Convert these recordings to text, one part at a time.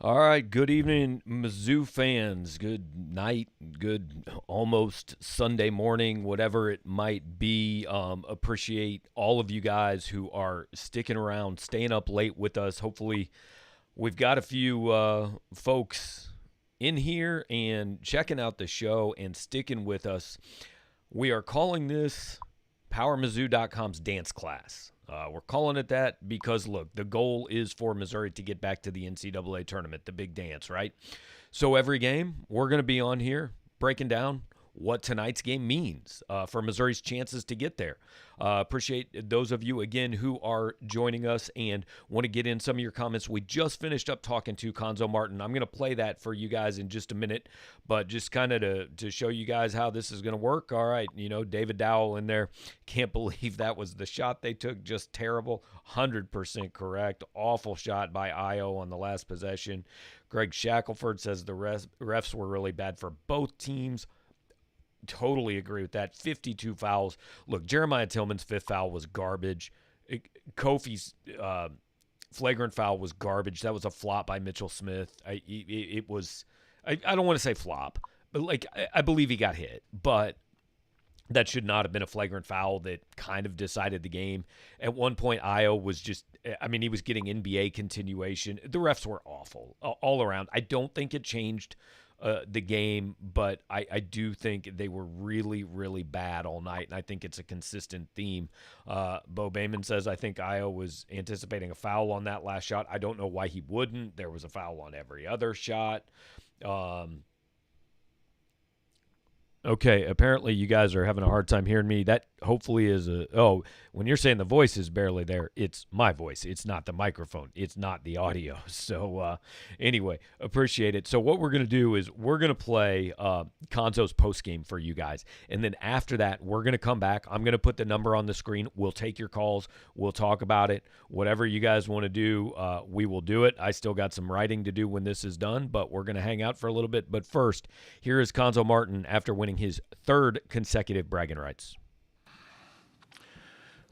All right, good evening, Mizzou fans. Good night, good almost Sunday morning, whatever it might be. Appreciate all of you guys who are sticking around, staying up late with us. Hopefully, we've got a few folks in here and checking out the show and sticking with us. We are calling this PowerMizzou.com's dance class. We're calling it that because, look, the goal is for Missouri to get back to the NCAA tournament, the big dance, right? So every game, we're going to be on here breaking down what tonight's game means for Missouri's chances to get there. Appreciate those of you, again, who are joining us and want to get in some of your comments. We just finished up talking to Cuonzo Martin. I'm going to play that for you guys in just a minute, but just kind of to show you guys how this is going to work. All right, David Dowell in there. Can't believe that was the shot they took. Just terrible. 100% correct. Awful shot by Io on the last possession. Greg Shackelford says the refs were really bad for both teams. Totally agree with that. 52 fouls. Look, Jeremiah Tillman's fifth foul was garbage. Kofi's flagrant foul was garbage. That was a flop by Mitchell Smith. It was, I don't want to say flop, but I believe he got hit, but that should not have been a flagrant foul that kind of decided the game. At one point, Io was just, he was getting NBA continuation. The refs were awful all around. I don't think it changed the game, but I do think they were really, really bad all night, and I think it's a consistent theme. Bo Bayman says, I think Io was anticipating a foul on that last shot. I don't know why he wouldn't. There was a foul on every other shot. Okay, apparently you guys are having a hard time hearing me. That hopefully is when you're saying the voice is barely there, it's my voice. It's not the microphone. It's not the audio. So anyway, appreciate it. So what we're going to do is we're going to play Cuonzo's postgame for you guys. And then after that, we're going to come back. I'm going to put the number on the screen. We'll take your calls. We'll talk about it. Whatever you guys want to do, we will do it. I still got some writing to do when this is done, but we're going to hang out for a little bit. But first, here is Cuonzo Martin after winning his third consecutive bragging rights.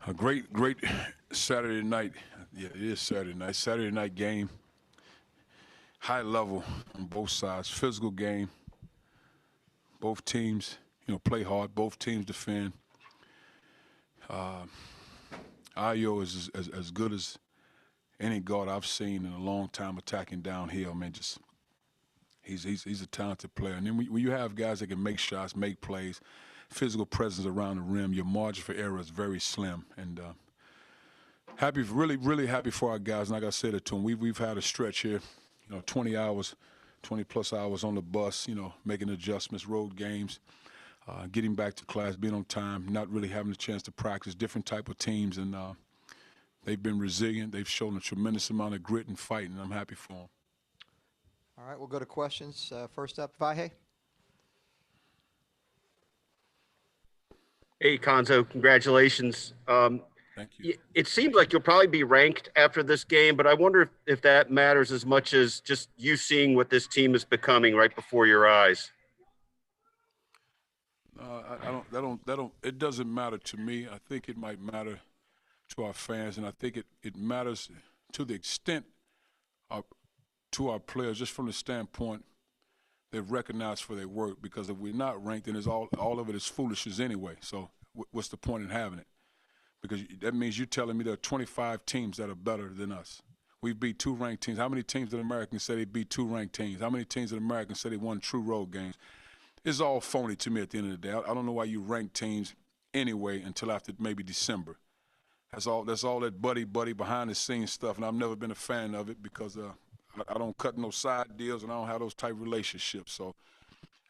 A great Saturday night. Yeah, it is Saturday night. Saturday night game. High level on both sides. Physical game. Both teams, play hard. Both teams defend. Ayo is as good as any guard I've seen in a long time attacking downhill. Man, he's a talented player. And then when you have guys that can make shots, make plays, physical presence around the rim, your margin for error is very slim. And really happy for our guys. And like I said it to them, we've had a stretch here, 20 plus hours on the bus, making adjustments, road games, getting back to class, being on time, not really having a chance to practice, different type of teams. And they've been resilient. They've shown a tremendous amount of grit and fight, and I'm happy for them. All right, we'll go to questions. First up, Vahe. Hey, Cuonzo, congratulations. Thank you. It seems like you'll probably be ranked after this game, but I wonder if that matters as much as just you seeing what this team is becoming right before your eyes. It doesn't matter to me. I think it might matter to our fans, and I think it matters to the extent to our players, just from the standpoint they're recognized for their work. Because if we're not ranked, then all of it is foolishness anyway. So what's the point in having it? Because that means you're telling me there are 25 teams that are better than us. We beat two ranked teams. How many teams in America say they beat two ranked teams? How many teams in America say they won true road games? It's all phony to me at the end of the day. I don't know why you rank teams anyway until after maybe December. That's all that buddy behind the scenes stuff, and I've never been a fan of it because I don't cut no side deals, and I don't have those type of relationships. So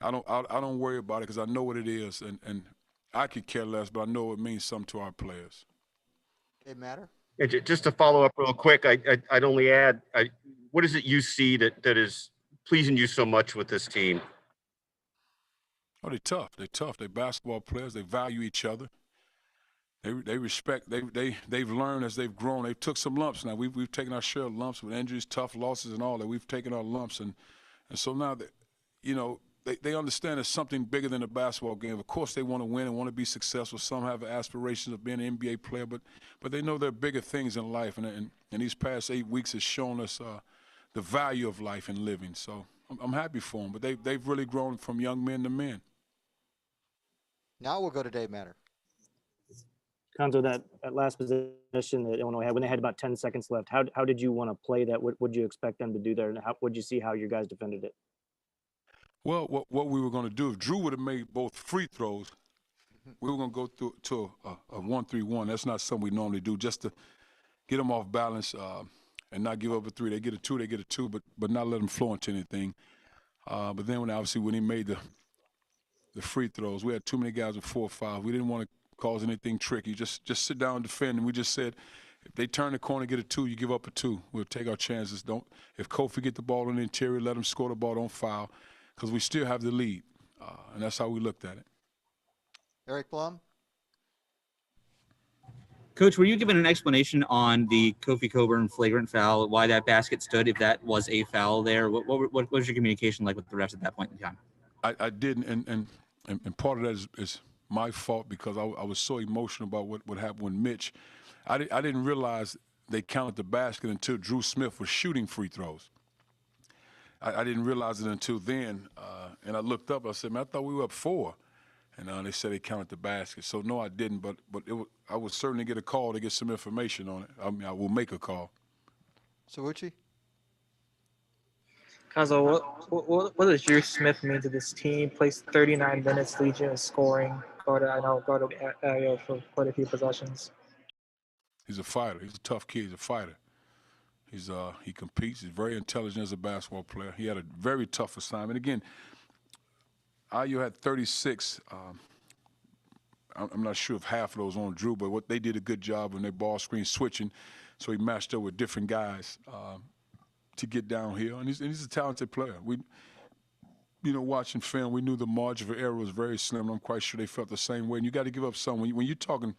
I don't worry about it because I know what it is, and I could care less, but I know it means something to our players. It matter? And just to follow up real quick, I'd only add, what is it you see that is pleasing you so much with this team? Oh, they're tough. They're basketball players. They value each other. They respect. They've learned as they've grown. They've took some lumps. Now we've taken our share of lumps with injuries, tough losses, and all that. We've taken our lumps, and so now that they understand it's something bigger than a basketball game. Of course, they want to win and want to be successful. Some have aspirations of being an NBA player, but they know there are bigger things in life. And these past 8 weeks has shown us the value of life and living. So I'm happy for them. But they've really grown from young men to men. Now we'll go to Dave Matter. Cuonzo, that last possession that Illinois had, when they had about 10 seconds left, how did you want to play that? What did you expect them to do there? And what did you see how your guys defended it? Well, what we were going to do, if Drew would have made both free throws, we were going to go to a 1-3-1. That's not something we normally do, just to get them off balance and not give up a 3. They get a 2, they get a 2, but not let them flow into anything. But then when he made the free throws, we had too many guys with 4 or 5. We didn't want to cause anything tricky. Just sit down and defend. And we just said, if they turn the corner and get a 2, you give up a 2. We'll take our chances. If Kofi get the ball in the interior, let him score the ball, don't foul, because we still have the lead. And that's how we looked at it. Eric Blum. Coach, were you given an explanation on the Kofi Coburn flagrant foul, why that basket stood, if that was a foul there? What was your communication like with the refs at that point in time? I didn't, and part of that is my fault, because I was so emotional about what happened with Mitch. I didn't realize they counted the basket until Drew Smith was shooting free throws. I didn't realize it until then, and I looked up. I said, man, I thought we were up 4. And they said they counted the basket. So, no, I didn't, but I would certainly get a call to get some information on it. I mean, I will make a call. Sawuchi? Cuonzo, what does Drew Smith mean to this team? Plays 39 minutes, leads you in scoring. Go to area for quite a few possessions. He's a fighter. He's a tough kid. He's a fighter. He competes. He's very intelligent as a basketball player. He had a very tough assignment. Again, IU had 36. I'm not sure if half of those on Drew, but what they did a good job on their ball screen switching, so he matched up with different guys to get down here. And he's a talented player. Watching film, we knew the margin for error was very slim. I'm quite sure they felt the same way. And you got to give up some. When you're talking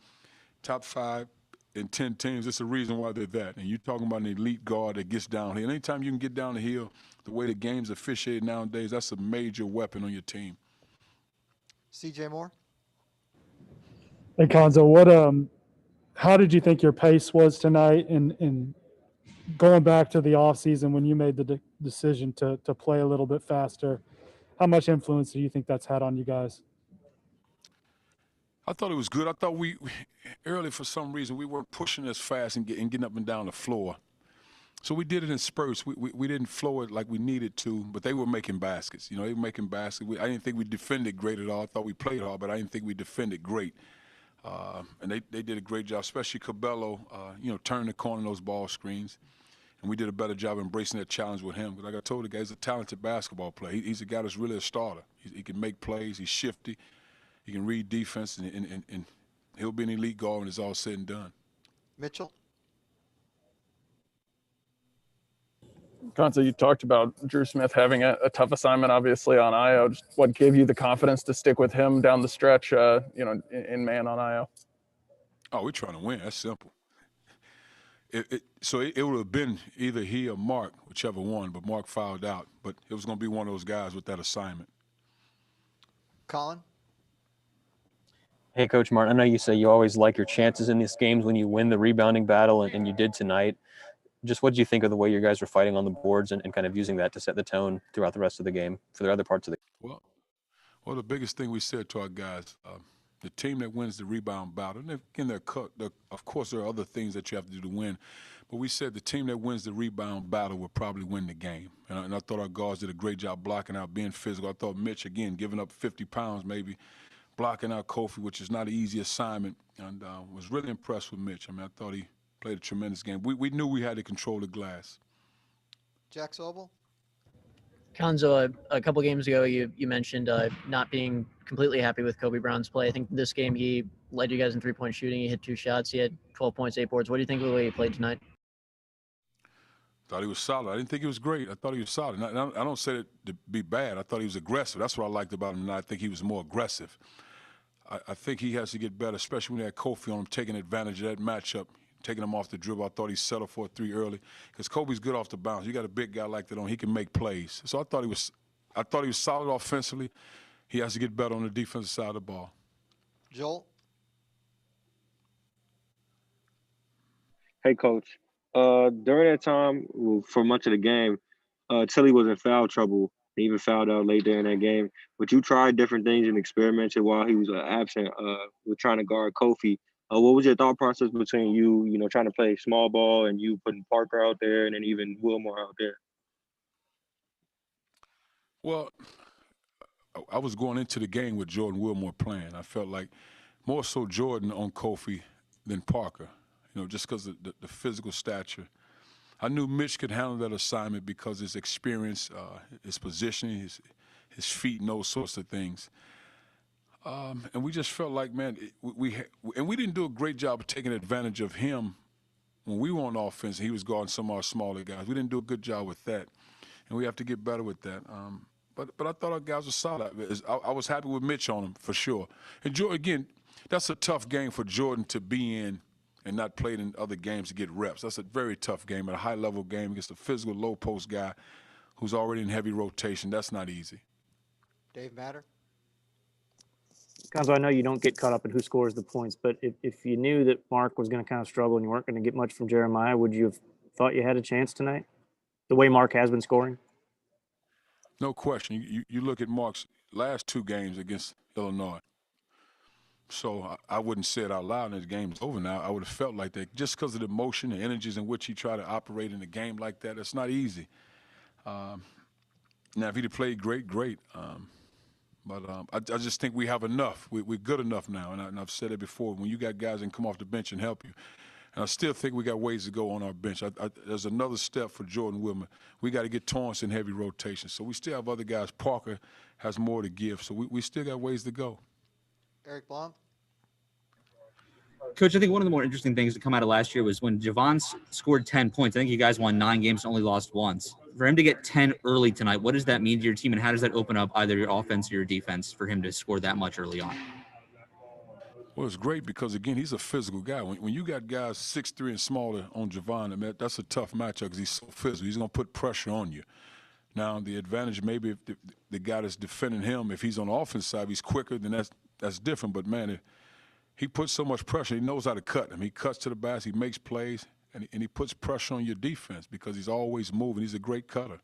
top 5 in 10 teams, it's a reason why they're that. And you're talking about an elite guard that gets down here. And anytime you can get down the hill, the way the game's officiated nowadays, that's a major weapon on your team. CJ Moore? Hey, Cuonzo, how did you think your pace was tonight? And going back to the offseason when you made the decision to play a little bit faster, how much influence do you think that's had on you guys? I thought it was good. I thought we early, for some reason, we weren't pushing as fast and getting up and down the floor. So we did it in spurts. We didn't flow it like we needed to, but they were making baskets. They were making baskets. I didn't think we defended great at all. I thought we played hard, but I didn't think we defended great. And they did a great job, especially Cabello, turning the corner in those ball screens. And we did a better job embracing that challenge with him. But like I told the guy, he's a talented basketball player. He's a guy that's really a starter. He can make plays. He's shifty. He can read defense, and he'll be an elite guard when it's all said and done. Mitchell? Cuonzo, you talked about Drew Smith having a tough assignment, obviously, on IO. Just what gave you the confidence to stick with him down the stretch, in man on IO? Oh, we're trying to win. That's simple. So it would have been either he or Mark, whichever one, but Mark fouled out. But it was going to be one of those guys with that assignment. Colin? Hey, Coach Martin, I know you say you always like your chances in these games when you win the rebounding battle, and you did tonight. Just what did you think of the way your guys were fighting on the boards and kind of using that to set the tone throughout the rest of the game for the other parts of the game? Well, the biggest thing we said to our guys, the team that wins the rebound battle, and again, of course there are other things that you have to do to win, but we said the team that wins the rebound battle will probably win the game. And I thought our guards did a great job blocking out, being physical. I thought Mitch, again, giving up 50 pounds maybe, blocking out Kofi, which is not an easy assignment, and was really impressed with Mitch. I mean, I thought he played a tremendous game. We knew we had to control the glass. Jack Sobel? Cuonzo, a couple games ago, you mentioned not being completely happy with Kobe Brown's play. I think this game he led you guys in three-point shooting. He hit 2 shots. He had 12 points, 8 boards. What do you think of the way he played tonight? Thought he was solid. I didn't think he was great. I thought he was solid. I don't say it to be bad. I thought he was aggressive. That's what I liked about him tonight. I think he was more aggressive. I think he has to get better, especially when he had Kofi on him, taking advantage of that matchup, taking him off the dribble. I thought he settled for a 3 early because Kobe's good off the bounce. You got a big guy like that on, he can make plays. So I thought he was solid offensively. He has to get better on the defensive side of the ball. Joel? Hey, Coach. During that time, for much of the game, Tilly was in foul trouble. He even fouled out late there in that game. But you tried different things and experimented while he was absent with trying to guard Kofi. What was your thought process between you trying to play small ball and you putting Parker out there and then even Wilmore out there? Well, I was going into the game with Jordan Wilmore playing. I felt like more so Jordan on Kofi than Parker, just because of the physical stature. I knew Mitch could handle that assignment because his experience, his positioning, his feet, and those sorts of things. And we just felt like, man, we didn't do a great job of taking advantage of him when we were on offense and he was guarding some of our smaller guys. We didn't do a good job with that, and we have to get better with that. But I thought our guys were solid. I was happy with Mitch on him for sure. And Jordan, again, that's a tough game for Jordan to be in and not played in other games to get reps. That's a very tough game, a high-level game against a physical low-post guy who's already in heavy rotation. That's not easy. Dave Matter? Cuonzo, I know you don't get caught up in who scores the points, but if you knew that Mark was going to kind of struggle and you weren't going to get much from Jeremiah, would you have thought you had a chance tonight? The way Mark has been scoring? No question. You look at Mark's last 2 games against Illinois. So I wouldn't say it out loud and the game's over now. I would have felt like that just because of the emotion and energies in which he tried to operate in a game like that. It's not easy. Now, if he'd have played great. But I just think we have enough. We're good enough now. And I've said it before. When you got guys that can come off the bench and help you. And I still think we got ways to go on our bench. There's another step for Jordan Wilmer. We got to get Torrance in heavy rotation. So we still have other guys. Parker has more to give. So we still got ways to go. Eric Blum? Coach, I think one of the more interesting things to come out of last year was when Javon scored 10 points. I think you guys won 9 games and only lost once. For him to get 10 early tonight, what does that mean to your team, and how does that open up either your offense or your defense for him to score that much early on? Well, it's great because, again, he's a physical guy. When you got guys 6'3" and smaller on Javon, I mean, that's a tough matchup because he's so physical. He's going to put pressure on you. Now, the advantage maybe if the guy that's defending him, if he's on the offense side, he's quicker, then that's different. But, man, he puts so much pressure. He knows how to cut him. He cuts to the basket. He makes plays, and he puts pressure on your defense because he's always moving. He's a great cutter.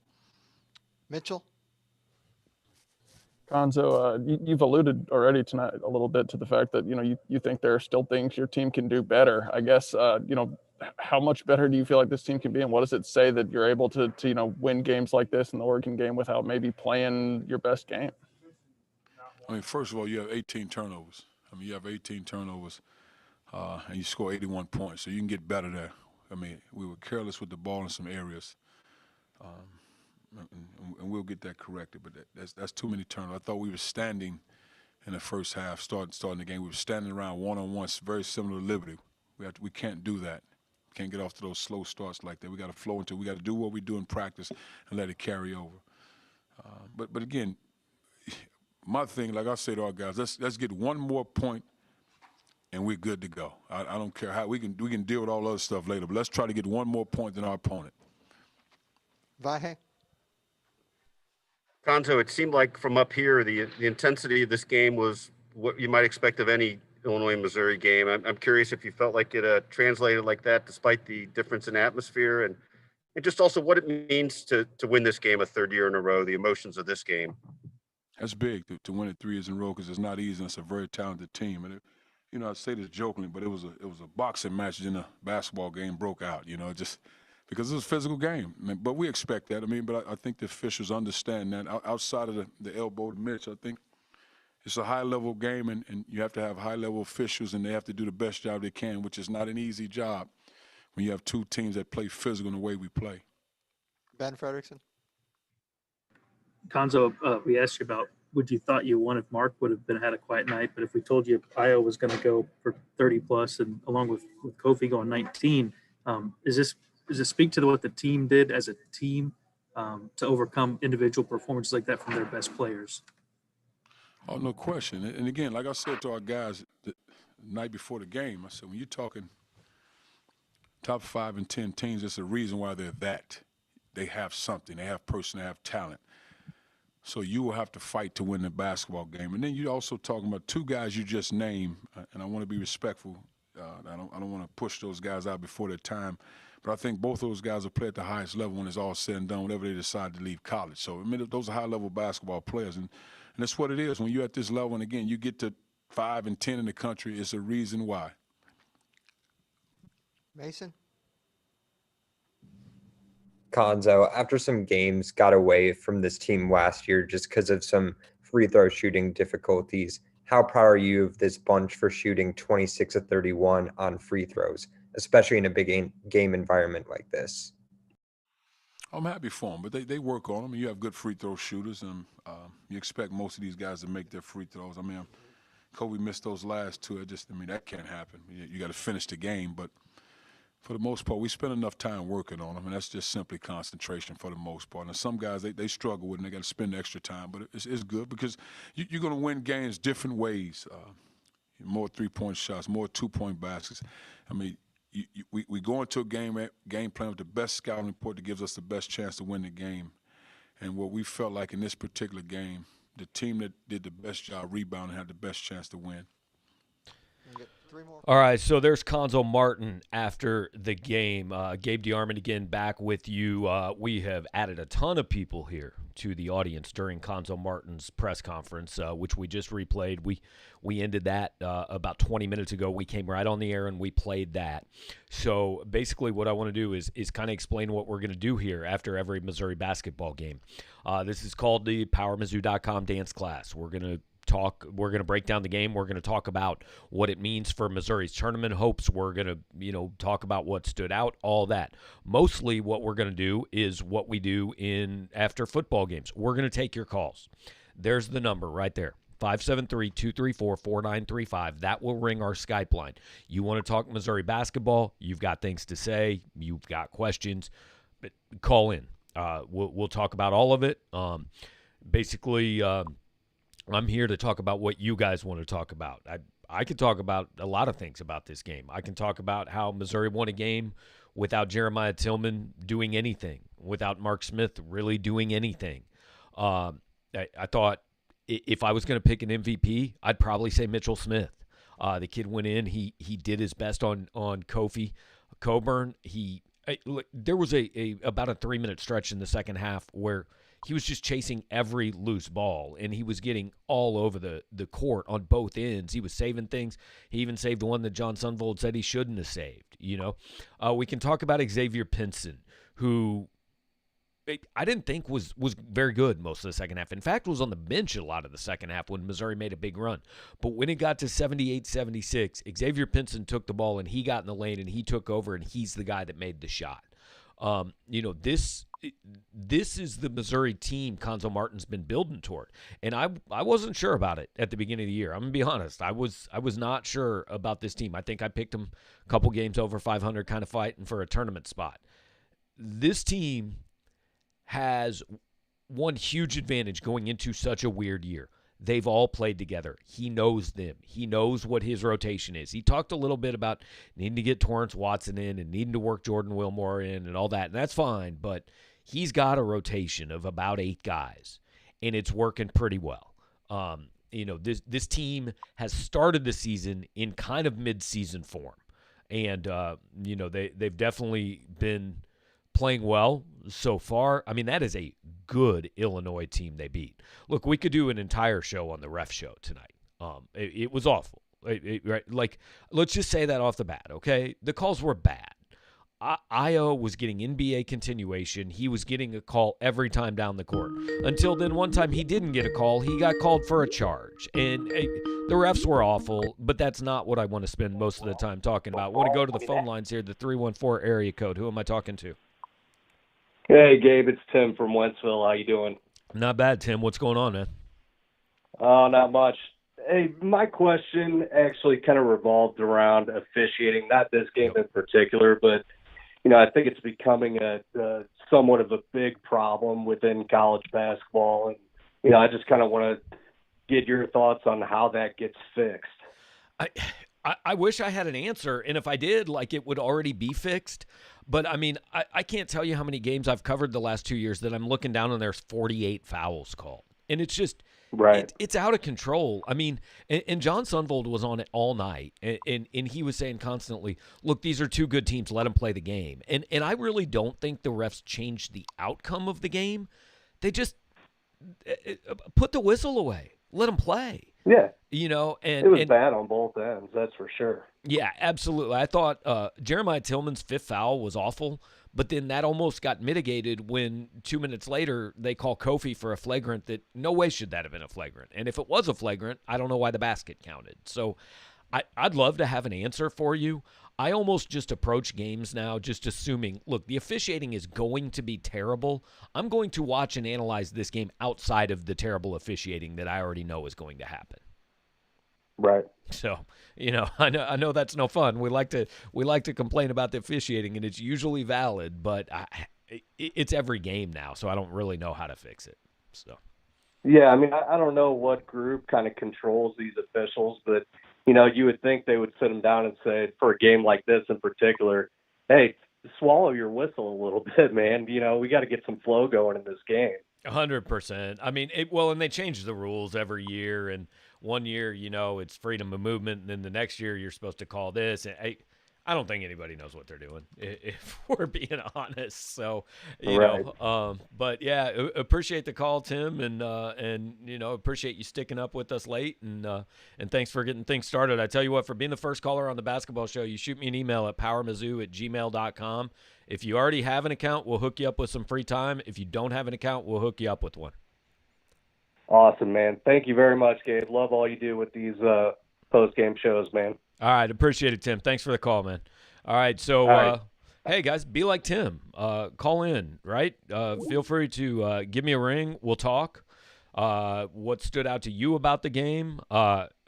Mitchell? Cuonzo, you've alluded already tonight a little bit to the fact that, you think there are still things your team can do better. I guess, how much better do you feel like this team can be, and what does it say that you're able to win games like this in the Oregon game without maybe playing your best game? I mean, first of all, you have 18 turnovers. You have 18 turnovers, and you score 81 points, so you can get better there. I mean, we were careless with the ball in some areas, and we'll get that corrected. But that's too many turnovers. I thought we were standing in the first half, starting the game. We were standing around one-on-ones, very similar to Liberty. We can't do that. Can't get off to those slow starts like that. We got to flow into. We got to do what we do in practice and let it carry over. But again. My thing, like I say to our guys, let's get one more point, and we're good to go. I don't care how we can deal with all other stuff later, but let's try to get one more point than our opponent. Vahe? Cuonzo, it seemed like from up here, the intensity of this game was what you might expect of any Illinois-Missouri game. I'm curious if you felt like it translated like that despite the difference in atmosphere, and just also what it means to win this game a 3rd year in a row, the emotions of this game. That's big to win it 3 years in a row because it's not easy and it's a very talented team. And I say this jokingly, but it was a boxing match in a basketball game broke out. Just because it was a physical game. But we expect that. But I think the officials understand that outside of the elbow to Mitch. I think it's a high-level game, and you have to have high-level officials, and they have to do the best job they can, which is not an easy job when you have 2 teams that play physical in the way we play. Ben Frederickson? Cuonzo, we asked you about would you thought you won if Mark would have had a quiet night, but if we told you Io was going to go for 30 plus and along with Kofi going 19, does this speak to what the team did as a team to overcome individual performances like that from their best players? Oh, no question. And again, like I said to our guys the night before the game, I said, when you're talking top 5 and 10 teams, there's a reason why they're that. They have something. They have person. They have talent. So you will have to fight to win the basketball game. And then you're also talking about 2 guys you just named, and I want to be respectful. I don't want to push those guys out before their time. But I think both of those guys will play at the highest level when it's all said and done, whenever they decide to leave college. So, I mean, those are high-level basketball players, and that's what it is. When you're at this level, and again, you get to 5 and 10 in the country, it's a reason why. Mason? Cuonzo, after some games got away from this team last year just because of some free throw shooting difficulties, how proud are you of this bunch for shooting 26 of 31 on free throws, especially in a big game environment like this? I'm happy for them, but they work on them. You have good free throw shooters, and you expect most of these guys to make their free throws. I mean, Kobe missed those last two. That can't happen. You got to finish the game, but for the most part, we spend enough time working on them, and that's just simply concentration for the most part. And some guys, they struggle with it, and they got to spend extra time, but it's good because you're going to win games different ways. More three-point shots, more two-point baskets. I mean, we go into a game plan with the best scouting report that gives us the best chance to win the game. And what we felt like in this particular game, the team that did the best job rebounding had the best chance to win. All right, so there's Cuonzo Martin after the game. Gabe DeArmond again back with you. We have added a ton of people here to the audience during Cuonzo Martin's press conference, which we just replayed. We ended that about 20 minutes ago. We came right on the air and we played that. So basically what I want to do is kind of explain what we're going to do here after every Missouri basketball game. This is called the PowerMizzou.com dance class. We're going to break down the game. We're going to talk about what it means for Missouri's tournament hopes. We're going to, talk about what stood out, all that. Mostly what we're going to do is what we do after football games. We're going to take your calls. There's the number right there. 573-234-4935. That will ring our Skype line. You want to talk Missouri basketball? You've got things to say. You've got questions. But call in. We'll talk about all of it. Basically, I'm here to talk about what you guys want to talk about. I could talk about a lot of things about this game. I can talk about how Missouri won a game without Jeremiah Tillman doing anything, without Mark Smith really doing anything. I thought if I was going to pick an MVP, I'd probably say Mitchell Smith. The kid went in. He did his best on Kofi Coburn. There was about a 3-minute stretch in the second half where he was just chasing every loose ball, and he was getting all over the court on both ends. He was saving things. He even saved the one that John Sunvold said he shouldn't have saved. We can talk about Xavier Pinson, who I didn't think was very good most of the second half. In fact, was on the bench a lot of the second half when Missouri made a big run. But when it got to 78-76, Xavier Pinson took the ball, and he got in the lane, and he took over, and he's the guy that made the shot. This is the Missouri team Cuonzo Martin's been building toward. And I wasn't sure about it at the beginning of the year. I'm going to be honest. I was not sure about this team. I think I picked them a couple games over 500, kind of fighting for a tournament spot. This team has one huge advantage going into such a weird year. They've all played together. He knows them. He knows what his rotation is. He talked a little bit about needing to get Torrance Watson in and needing to work Jordan Wilmore in and all that, and that's fine, but he's got a rotation of about 8 guys, and it's working pretty well. This team has started the season in kind of mid-season form, and they've definitely been playing well so far. I mean, that is a good Illinois team they beat. Look, we could do an entire show on the ref show tonight. It was awful. Let's just say that off the bat, okay? The calls were bad. Io was getting NBA continuation. He was getting a call every time down the court. Until then, one time he didn't get a call. He got called for a charge. And the refs were awful, but that's not what I want to spend most of the time talking about. I want to go to the phone lines here, the 314 area code. Who am I talking to? Hey, Gabe, it's Tim from Wentzville. How you doing? Not bad, Tim. What's going on, man? Oh, not much. Hey, my question actually kind of revolved around officiating, not this game in particular, but, I think it's becoming a somewhat of a big problem within college basketball. And, I just kind of want to get your thoughts on how that gets fixed. I wish I had an answer, and if I did, it would already be fixed. But, I can't tell you how many games I've covered the last 2 years that I'm looking down and there's 48 fouls called. And it's just Right. It's out of control. I mean, and John Sunvold was on it all night, and he was saying constantly, look, these are two good teams. Let them play the game. And I really don't think the refs changed the outcome of the game. They just put the whistle away. Let them play. Yeah. You know, and it was bad on both ends, that's for sure. Yeah, absolutely. I thought Jeremiah Tillman's fifth foul was awful, but then that almost got mitigated when 2 minutes later they call Kofi for a flagrant that no way should that have been a flagrant. And if it was a flagrant, I don't know why the basket counted. So I'd love to have an answer for you. I almost just approach games now just assuming, look, the officiating is going to be terrible. I'm going to watch and analyze this game outside of the terrible officiating that I already know is going to happen. Right. So, you know, I know that's no fun. We like to complain about the officiating, and it's usually valid, but it's every game now, so I don't really know how to fix it. So. Yeah, I mean, I don't know what group kind of controls these officials, but, you know, you would think they would sit them down and say, for a game like this in particular, hey, swallow your whistle a little bit, man. You know, we got to get some flow going in this game. 100%. I mean, and they change the rules every year, and one year, you know, it's freedom of movement, and then the next year you're supposed to call this. And I don't think anybody knows what they're doing, if we're being honest. So, you know, but yeah, appreciate the call, Tim, and you know, appreciate you sticking up with us late, and thanks for getting things started. I tell you what, for being the first caller on the basketball show, you shoot me an email at powermizzou@gmail.com. If you already have an account, we'll hook you up with some free time. If you don't have an account, we'll hook you up with one. Awesome, man. Thank you very much, Gabe. Love all you do with these post-game shows, man. All right, appreciate it, Tim. Thanks for the call, man. All right, so hey, guys, be like Tim. Call in, right? Feel free to give me a ring. We'll talk. What stood out to you about the game?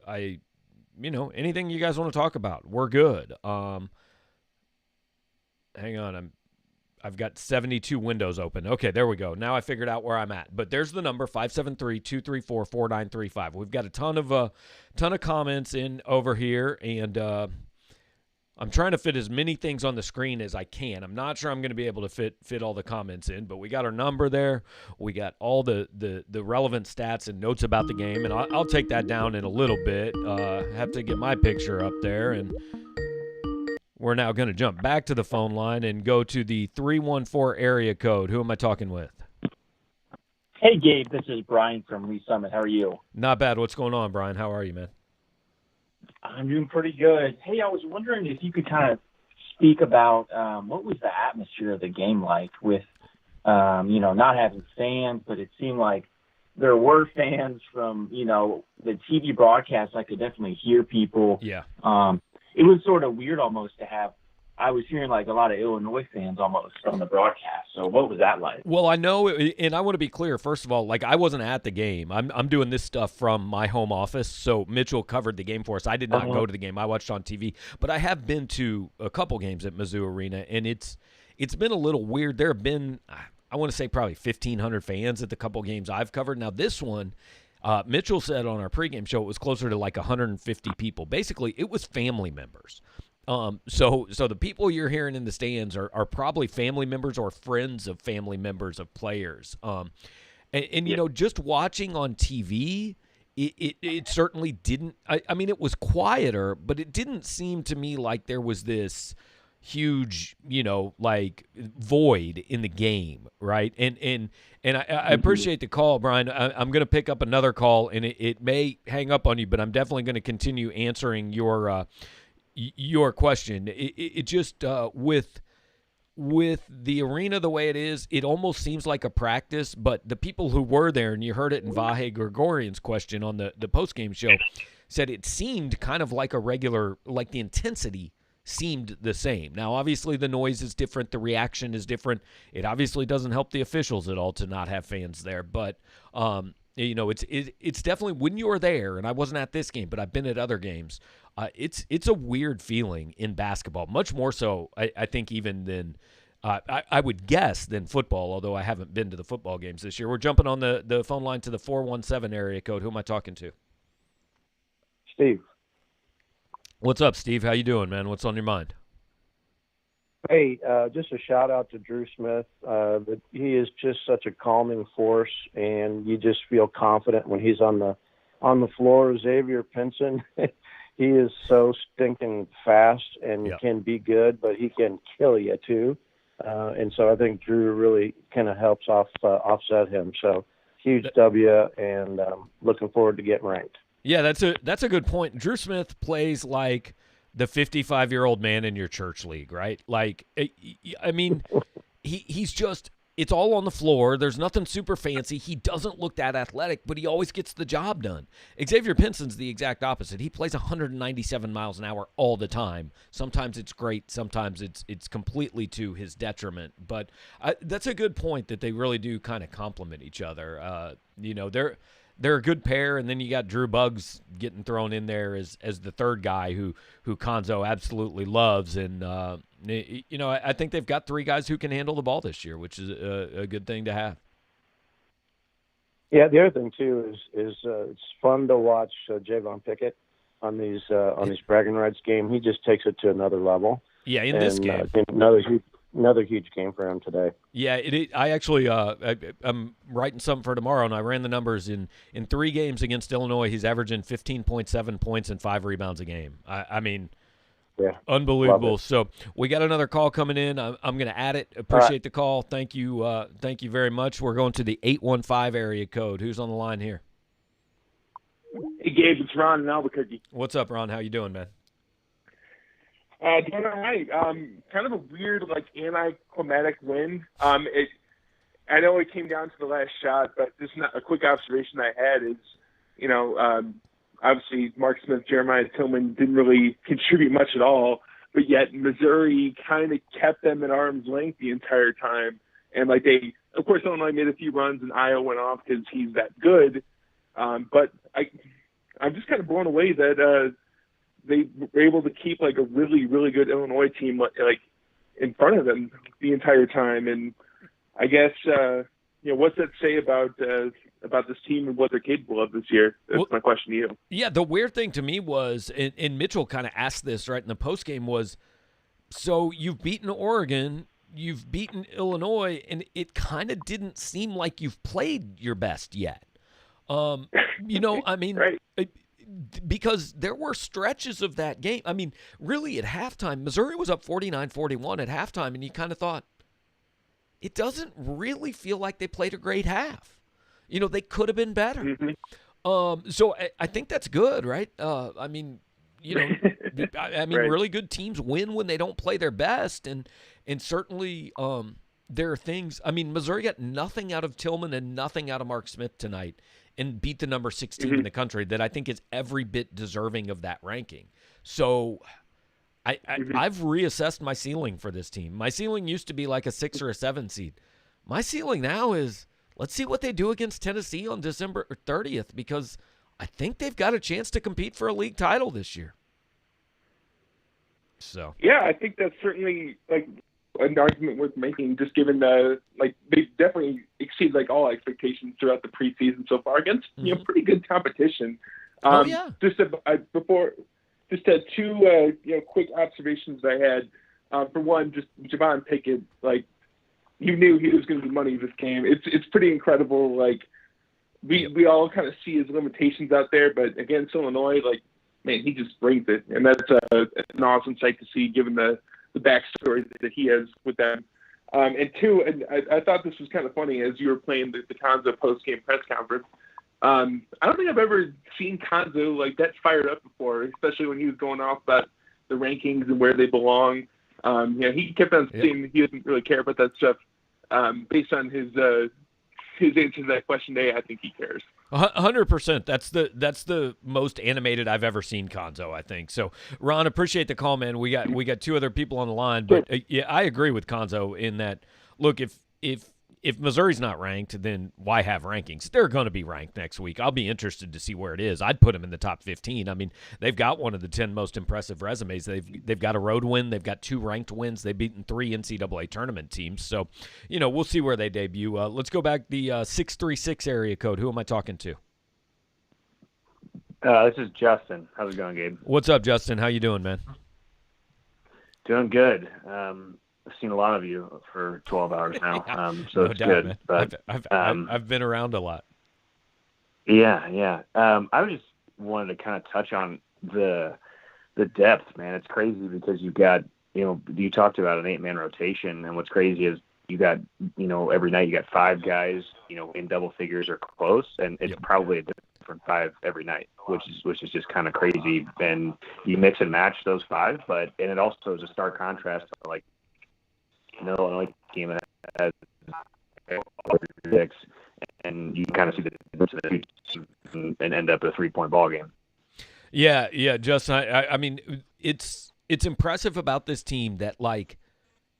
Anything you guys want to talk about, we're good. Hang on, I've got 72 windows open. Okay, there we go. Now I figured out where I'm at. But there's the number, 573-234-4935. We've got a ton of comments in over here, and I'm trying to fit as many things on the screen as I can. I'm not sure I'm going to be able to fit all the comments in, but we got our number there. We got all the relevant stats and notes about the game, and I'll take that down in a little bit. Have to get my picture up there, and we're now going to jump back to the phone line and go to the 314 area code. Who am I talking with? Hey, Gabe. This is Brian from Lee Summit. How are you? Not bad. What's going on, Brian? How are you, man? I'm doing pretty good. Hey, I was wondering if you could kind of speak about what was the atmosphere of the game like with, not having fans, but it seemed like there were fans from, the TV broadcast. I could definitely hear people. Yeah. It was sort of weird almost to have, I was hearing like a lot of Illinois fans almost on the broadcast. So what was that like? Well, I know, and I want to be clear, first of all, like I wasn't at the game. I'm doing this stuff from my home office, so Mitchell covered the game for us. I did not go to the game. I watched on TV, but I have been to a couple games at Mizzou Arena, and it's been a little weird. There have been, I want to say probably 1,500 fans at the couple games I've covered. Now this one, Mitchell said on our pregame show it was closer to like 150 people. Basically, it was family members. So the people you're hearing in the stands are probably family members or friends of family members of players. Just watching on TV, it certainly didn't. I mean, it was quieter, but it didn't seem to me like there was this huge, void in the game, right? And I appreciate the call, Brian. I'm going to pick up another call, and it may hang up on you, but I'm definitely going to continue answering your question. It just with the arena the way it is, it almost seems like a practice, but the people who were there, and you heard it in Vahe Gregorian's question on the postgame show, said it seemed kind of like a regular, like the intensity seemed the same. Now, obviously, the noise is different. The reaction is different. It obviously doesn't help the officials at all to not have fans there. But, it's definitely when you're there, and I wasn't at this game, but I've been at other games, it's a weird feeling in basketball, much more so, I think, even than I would guess than football, although I haven't been to the football games this year. We're jumping on the phone line to the 417 area code. Who am I talking to? Steve. What's up, Steve? How you doing, man? What's on your mind? Hey, just a shout out to Drew Smith. That he is just such a calming force, and you just feel confident when he's on the floor. Xavier Pinson, he is so stinking fast and can be good, but he can kill you too. And so I think Drew really kind of helps offset him. So huge W, and looking forward to getting ranked. Yeah, that's a good point. Drew Smith plays like the 55-year-old man in your church league, right? Like, I mean, he's just, it's all on the floor. There's nothing super fancy. He doesn't look that athletic, but he always gets the job done. Xavier Pinson's the exact opposite. He plays 197 miles an hour all the time. Sometimes it's great. Sometimes it's completely to his detriment. But that's a good point that they really do kind of complement each other. You know, they're a good pair, and then you got Drew Buggs getting thrown in there as the third guy who Cuonzo absolutely loves. And, you know, I think they've got three guys who can handle the ball this year, which is a good thing to have. Yeah, the other thing, too, is it's fun to watch Javon Pickett on these bragging rights game. He just takes it to another level. Yeah, in this game. Another huge game for him today. Yeah, I actually I'm writing something for tomorrow, and I ran the numbers in 3 games against Illinois. He's averaging 15.7 points and 5 rebounds a game. I mean, yeah, unbelievable. So we got another call coming in. I'm going to add it. Appreciate the call. Thank you very much. We're going to the 815 area code. Who's on the line here? Hey, Gabe, it's Ron in Albuquerque. What's up, Ron? How you doing, man? Doing all right. Kind of a weird, like, anticlimactic win. I know it came down to the last shot, but just a quick observation I had is, you know, obviously Mark Smith, Jeremiah Tillman didn't really contribute much at all, but yet Missouri kind of kept them at arm's length the entire time. And, like, of course, Illinois made a few runs and Iowa went off because he's that good. But I'm just kind of blown away that they were able to keep like a really, really good Illinois team like in front of them the entire time. And I guess you know, what's that say about this team and what they're capable of this year? That's my question to you. Yeah, the weird thing to me was, and Mitchell kind of asked this right in the postgame, was, so you've beaten Oregon, you've beaten Illinois, and it kind of didn't seem like you've played your best yet. You know, I mean, right. Because there were stretches of that game. I mean, really at halftime, Missouri was up 49-41 at halftime, and you kind of thought, it doesn't really feel like they played a great half. You know, they could have been better. Mm-hmm. So I think that's good, right? I mean, you know, I mean, Right. really good teams win when they don't play their best, and certainly there are things. I mean, Missouri got nothing out of Tillman and nothing out of Mark Smith tonight, and beat the number 6 team in the country that I think is every bit deserving of that ranking. So I've reassessed my ceiling for this team. My ceiling used to be like a 6 or a 7 seed. My ceiling now is, let's see what they do against Tennessee on December 30th, because I think they've got a chance to compete for a league title this year. So Yeah, I think that's certainly like an argument worth making, just given like they definitely exceed like all expectations throughout the preseason so far against you know, pretty good competition. Yeah. Just two you know, quick observations I had. For one, just Javon Pickett, like you knew he was going to be money this game. It's pretty incredible. Like we all kind of see his limitations out there, but against Illinois, like, man, he just brings it, and that's an awesome sight to see, given the backstory that he has with them. And two, and I thought this was kind of funny as you were playing the Cuonzo post-game press conference. I don't think I've ever seen Cuonzo like that fired up before, especially when he was going off about the rankings and where they belong. You know, he kept on saying he doesn't really care about that stuff. Based on his answer to that question today, I think he cares. 100%. That's the most animated I've ever seen Cuonzo, I think. So, Ron, appreciate the call, man. We got 2 other people on the line, but yeah, I agree with Cuonzo in that. Look, if Missouri's not ranked, then why have rankings? They're going to be ranked next week. I'll be interested to see where it is. I'd put them in the top 15. I mean, they've got one of the 10 most impressive resumes. They've got a road win. They've got 2 ranked wins. They've beaten 3 NCAA tournament teams. So, you know, we'll see where they debut. Let's go back the 636 area code. Who am I talking to? This is Justin. How's it going, Gabe? What's up, Justin? How you doing, man? Doing good. seen a lot of you for 12 hours now, so No it's doubt, good. man. But I've been around a lot. yeah. I just wanted to kind of touch on the depth, man. It's crazy because you've got, you talked about an 8-man rotation, and what's crazy is you got, every night you got 5 guys, in double figures or close, and it's probably a different 5 every night, which is just kind of crazy. And you mix and match those 5, and it also is a stark contrast to like Illinois team that has 6, and you kind of see the and end up a 3-point ball game. Yeah, Justin. I mean, it's impressive about this team that like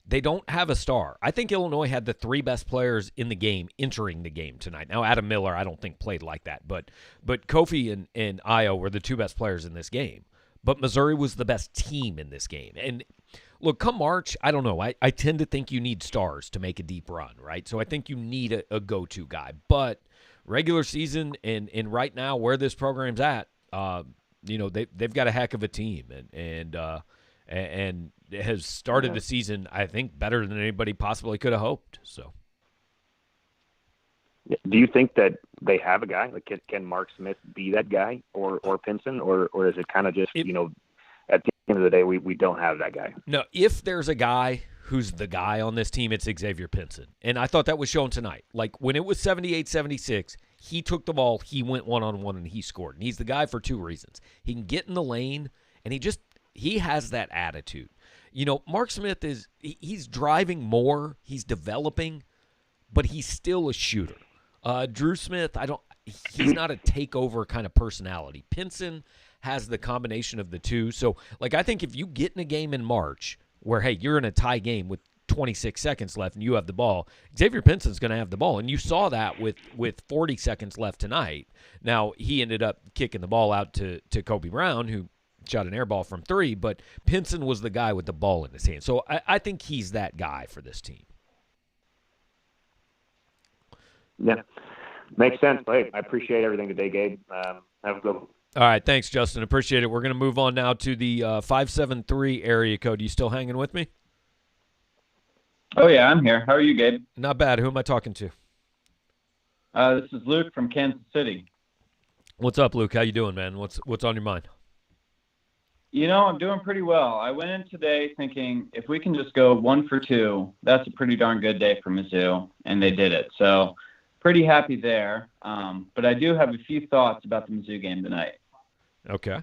they don't have a star. I think Illinois had the 3 best players in the game entering the game tonight. Now, Adam Miller, I don't think played like that, but Kofi and Io were the 2 best players in this game. But Missouri was the best team in this game. And look, come March, I don't know. I tend to think you need stars to make a deep run, right? So I think you need a go-to guy. But regular season and right now where this program's at, they've got a heck of a team and has started the season, I think, better than anybody possibly could have hoped. So, do you think that they have a guy? Like, can Mark Smith be that guy, or Pinson, or is it kind of just at the end of the day we don't have that guy? No, if there's a guy who's the guy on this team, it's Xavier Pinson, and I thought that was shown tonight. Like when it was 78-76. He took the ball, he went one-on-one, and he scored. And he's the guy for 2 reasons. He can get in the lane, and he has that attitude. Mark Smith he's driving more, he's developing, but he's still a shooter. Drew Smith, he's not a takeover kind of personality. Pinson has the combination of the two. So, like, I think if you get in a game in March where, hey, you're in a tie game with 26 seconds left and you have the ball, Xavier Pinson's going to have the ball. And you saw that with 40 seconds left tonight. Now, he ended up kicking the ball out to Kobe Brown, who shot an air ball from 3, but Pinson was the guy with the ball in his hand. So I think he's that guy for this team. Yeah, makes sense. Hey, I appreciate everything today, Gabe. Have a good one. All right, thanks, Justin. Appreciate it. We're going to move on now to the 573 area code. You still hanging with me? Oh, yeah, I'm here. How are you, Gabe? Not bad. Who am I talking to? This is Luke from Kansas City. What's up, Luke? How you doing, man? What's on your mind? I'm doing pretty well. I went in today thinking if we can just go 1 for 2, that's a pretty darn good day for Mizzou, and they did it. So pretty happy there. But I do have a few thoughts about the Mizzou game tonight. Okay.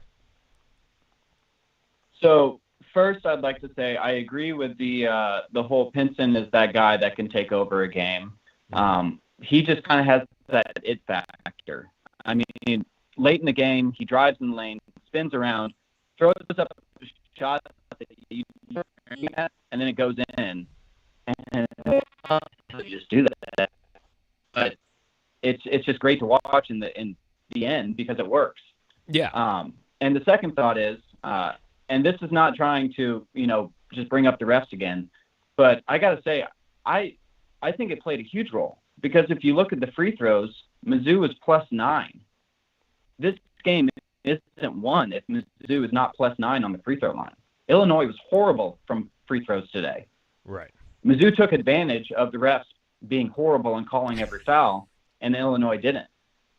So first, I'd like to say I agree with the whole Pinson is that guy that can take over a game. He just kind of has that it factor. I mean, late in the game, he drives in the lane, spins around, throws up a shot that you and then it goes in. And you just do that. But it's just great to watch in the end because it works. Yeah. And the second thought is, and this is not trying to, just bring up the refs again, but I got to say, I think it played a huge role because if you look at the free throws, Mizzou was +9. This game isn't won if Mizzou is not +9 on the free throw line. Illinois was horrible from free throws today. Right. Mizzou took advantage of the refs being horrible and calling every foul, and Illinois didn't.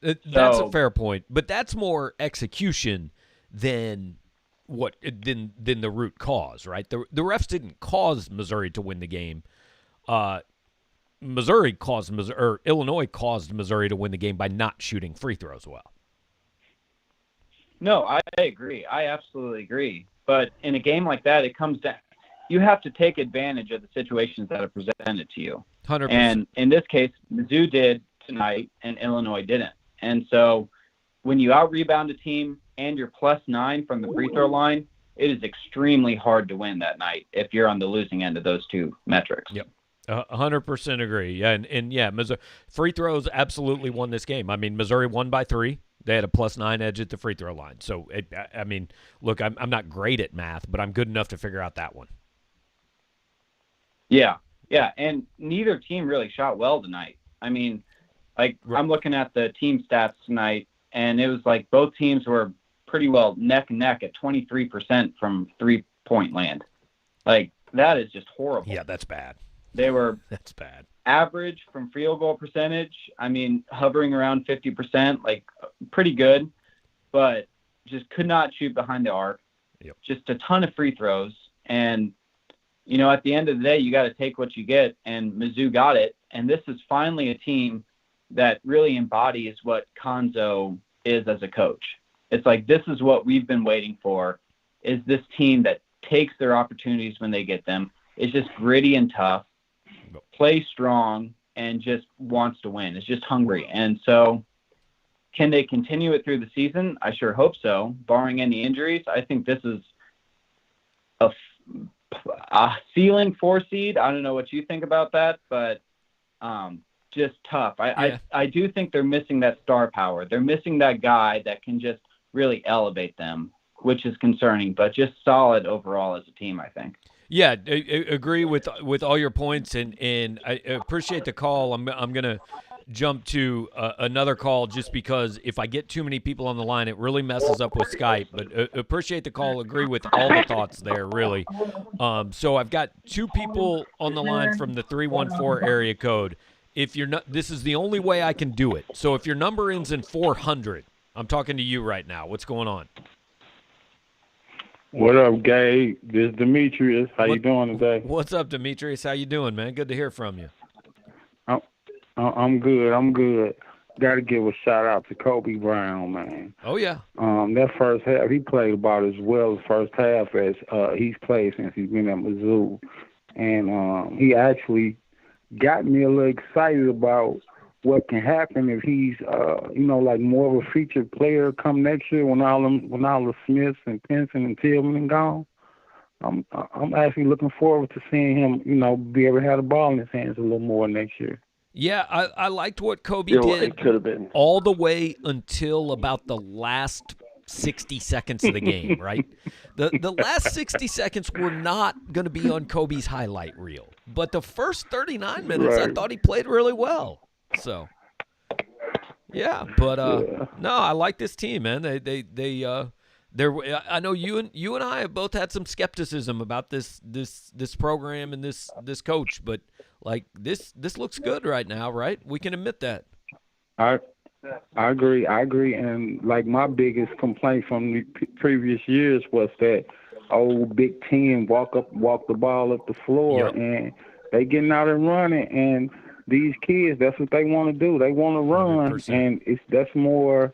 That's a fair point, but that's more execution than the root cause, right? The refs didn't cause Missouri to win the game. Illinois caused Missouri to win the game by not shooting free throws well. No, I agree. I absolutely agree. But in a game like that, it comes down. You have to take advantage of the situations that are presented to you. 100%. And in this case, Mizzou did tonight, and Illinois didn't. And so when you out-rebound a team and you're +9 from the free throw line, it is extremely hard to win that night if you're on the losing end of those two metrics. Yep. 100% agree. Yeah, and Missouri free throws absolutely won this game. I mean, Missouri won by 3. They had a +9 edge at the free throw line. So, look, I'm not great at math, but I'm good enough to figure out that one. Yeah, and neither team really shot well tonight. I mean, I'm looking at the team stats tonight, and it was like both teams were pretty well neck and neck at 23% from 3-point land. Like, That is just horrible. Yeah, that's bad. They were That's bad. average from field goal percentage. I mean, hovering around 50%, like pretty good, but just could not shoot behind the arc. Yep. Just a ton of free throws. And, you know, at the end of the day, you got to take what you get, and Mizzou got it. And this is finally a team that really embodies what Cuonzo is as a coach. It's like, this is what we've been waiting for, is this team that takes their opportunities when they get them. It's just gritty and tough, plays strong, and just wants to win. It's just hungry. And so can they continue it through the season? I sure hope so. Barring any injuries, I think this is a ceiling 4 seed. I don't know what you think about that, but just tough. I do think they're missing that star power. They're missing that guy that can just really elevate them, which is concerning, but just solid overall as a team, I think. Yeah, I agree with all your points, and I appreciate the call. I'm going to jump to another call just because if I get too many people on the line, it really messes up with Skype. But appreciate the call. Agree with all the thoughts there, really. So I've got 2 people on the line from the 314 area code. If you're not, this is the only way I can do it. So if your number ends in 400, I'm talking to you right now. What's going on? What up, Gabe? This is Demetrius. How you doing today? What's up, Demetrius? How you doing, man? Good to hear from you. I'm good. I'm good. Got to give a shout out to Kobe Brown, man. Oh yeah. That first half, he played about as well the first half as he's played since he's been at Mizzou, and he actually got me a little excited about what can happen if he's, like more of a featured player come next year when all the Smiths and Pinson and Tillman are gone. I'm actually looking forward to seeing him, be able to have the ball in his hands a little more next year. Yeah, I liked what Kobe did it could have been all the way until about the last 60 seconds of the game, right? The last 60 seconds were not going to be on Kobe's highlight reel. But the first 39 minutes, I thought he played really well. So, yeah, but no, I like this team, man. I know you and I have both had some skepticism about this program and this coach, but like this looks good right now, right? We can admit that. I agree, and like my biggest complaint from the previous years was that old Big Ten walk the ball up the floor, and they getting out and running, and these kids, that's what they want to do. They want to run, 100%. And that's more,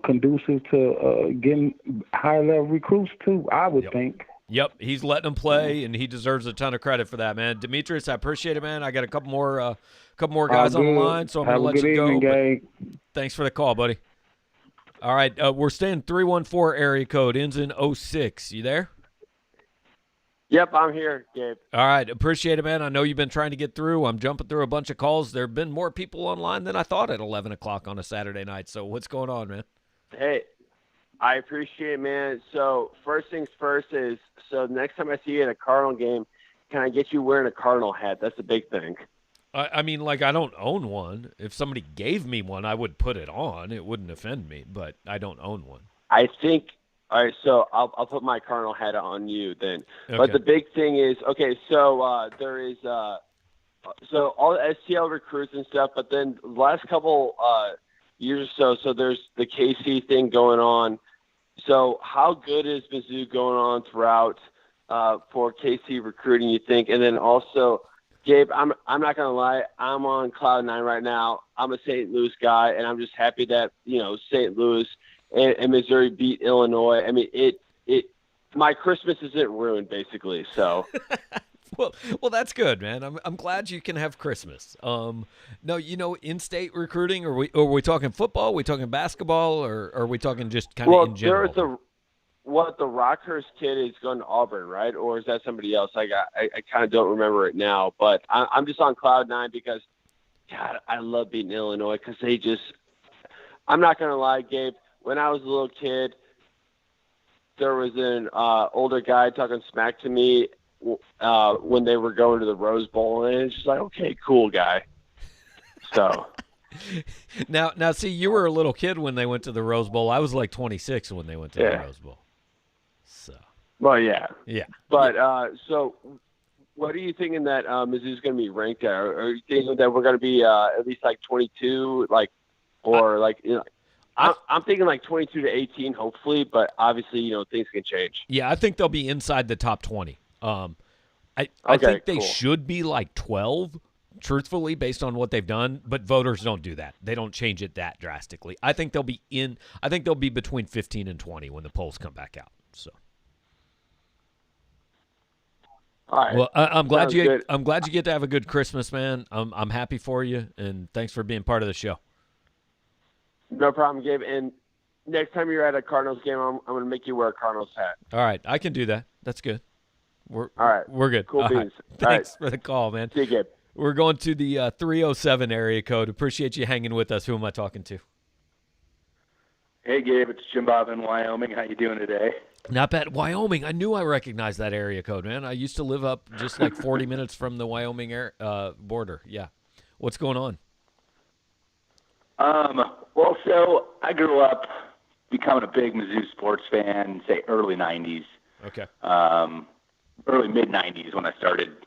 conducive to getting high-level recruits too, I would think. Yep, he's letting them play, and he deserves a ton of credit for that, man. Demetrius, I appreciate it, man. I got a couple more guys on the line, so I'm going to let you go. Evening, thanks for the call, buddy. All right, we're staying 314 area code, ends in 06. You there? Yep, I'm here, Gabe. All right, appreciate it, man. I know you've been trying to get through. I'm jumping through a bunch of calls. There have been more people online than I thought at 11 o'clock on a Saturday night. So what's going on, man? Hey, I appreciate it, man. So first things first is, so next time I see you at a Cardinal game, can I get you wearing a Cardinal hat? That's a big thing. I mean, like, I don't own one. If somebody gave me one, I would put it on. It wouldn't offend me, but I don't own one. I think – all right, so I'll put my Cardinal hat on you then. Okay. But the big thing is, okay, so there is so all the STL recruits and stuff, but then the last couple years or so there's the KC thing going on. So how good is Mizzou going on throughout for KC recruiting, you think? And then also, Gabe, I'm not going to lie, I'm on Cloud 9 right now. I'm a St. Louis guy, and I'm just happy that, St. Louis and Missouri beat Illinois. I mean, my Christmas isn't ruined, basically. So, well, that's good, man. I'm glad you can have Christmas. No, in-state recruiting, are we talking football? Are we talking basketball, or are we talking just kind of in general? The Rockhurst kid is going to Auburn, right? Or is that somebody else? I kind of don't remember it now, but I'm just on Cloud 9 because, God, I love beating Illinois because they just. I'm not going to lie, Gabe. When I was a little kid, there was an older guy talking smack to me when they were going to the Rose Bowl, and it's just like, okay, cool guy. So now, see, you were a little kid when they went to the Rose Bowl. I was like 26 when they went to the Rose Bowl. So Well, yeah. Yeah. But so, what are you thinking that Mizzou's going to be ranked at? Are you thinking that we're going to be at least like 22, I'm thinking like 22 to 18, hopefully. But obviously, things can change. Yeah, I think they'll be inside the top 20. I Okay, think they cool. should be like 12, truthfully, based on what they've done. But voters don't do that. They don't change it that drastically. I think they'll be between 15 and 20 when the polls come back out. So. All right. Well, I'm glad Sounds I'm glad you get to have a good Christmas, man. I'm happy for you, and thanks for being part of the show. No problem, Gabe. And next time you're at a Cardinals game, I'm going to make you wear a Cardinals hat. All right, I can do that. That's good. All right. We're good. Cool All right. beans. All Thanks right. for the call, man. See you, Gabe. We're going to the 307 area code. Appreciate you hanging with us. Who am I talking to? Hey, Gabe, it's Jim Bob in Wyoming. How you doing today? Not bad. Wyoming. I knew I recognized that area code, man. I used to live up just like 40 minutes from the Wyoming border. Yeah. What's going on? Well, so I grew up becoming a big Mizzou sports fan, say early 90s. Okay. Early mid-90s when I started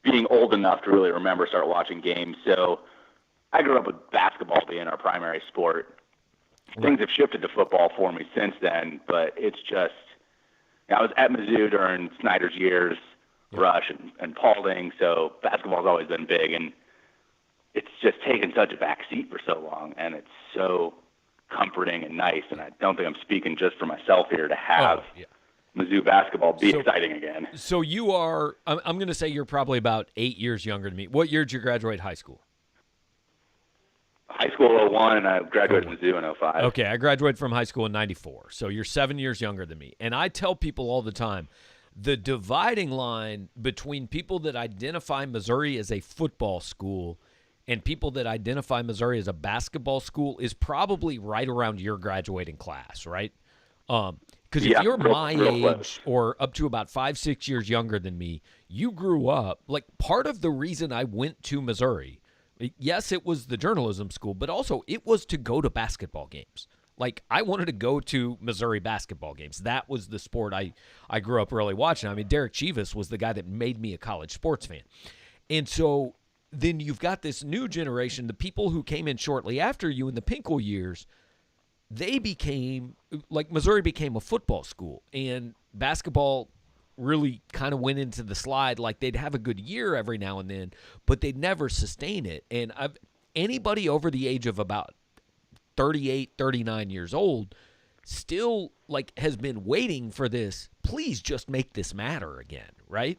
being old enough to really start watching games. So I grew up with basketball being our primary sport. Things have shifted to football for me since then, but it's just I was at Mizzou during Snyder's years, Rush and Paulding, so basketball's always been big, and it's just taken such a back seat for so long, and it's so comforting and nice, and I don't think I'm speaking just for myself here to have Mizzou basketball be exciting again. So you are, I'm going to say you're probably about 8 years younger than me. What year did you graduate high school? High school 01, and I graduated from Mizzou in 05. Okay, I graduated from high school in 94, so you're 7 years younger than me. And I tell people all the time, the dividing line between people that identify Missouri as a football school and people that identify Missouri as a basketball school is probably right around your graduating class, right? Because if you're my age or up to about 5-6 years younger than me, you grew up, like part of the reason I went to Missouri, yes, it was the journalism school, but also it was to go to basketball games. Like I wanted to go to Missouri basketball games. That was the sport I grew up really watching. I mean, Derek Chivas was the guy that made me a college sports fan. And so then you've got this new generation, the people who came in shortly after you in the Pinkel years, they became, like Missouri became a football school, and basketball really kind of went into the slide. Like they'd have a good year every now and then, but they'd never sustain it. And anybody over the age of about 38, 39 years old still like has been waiting for this. Please just make this matter again, right?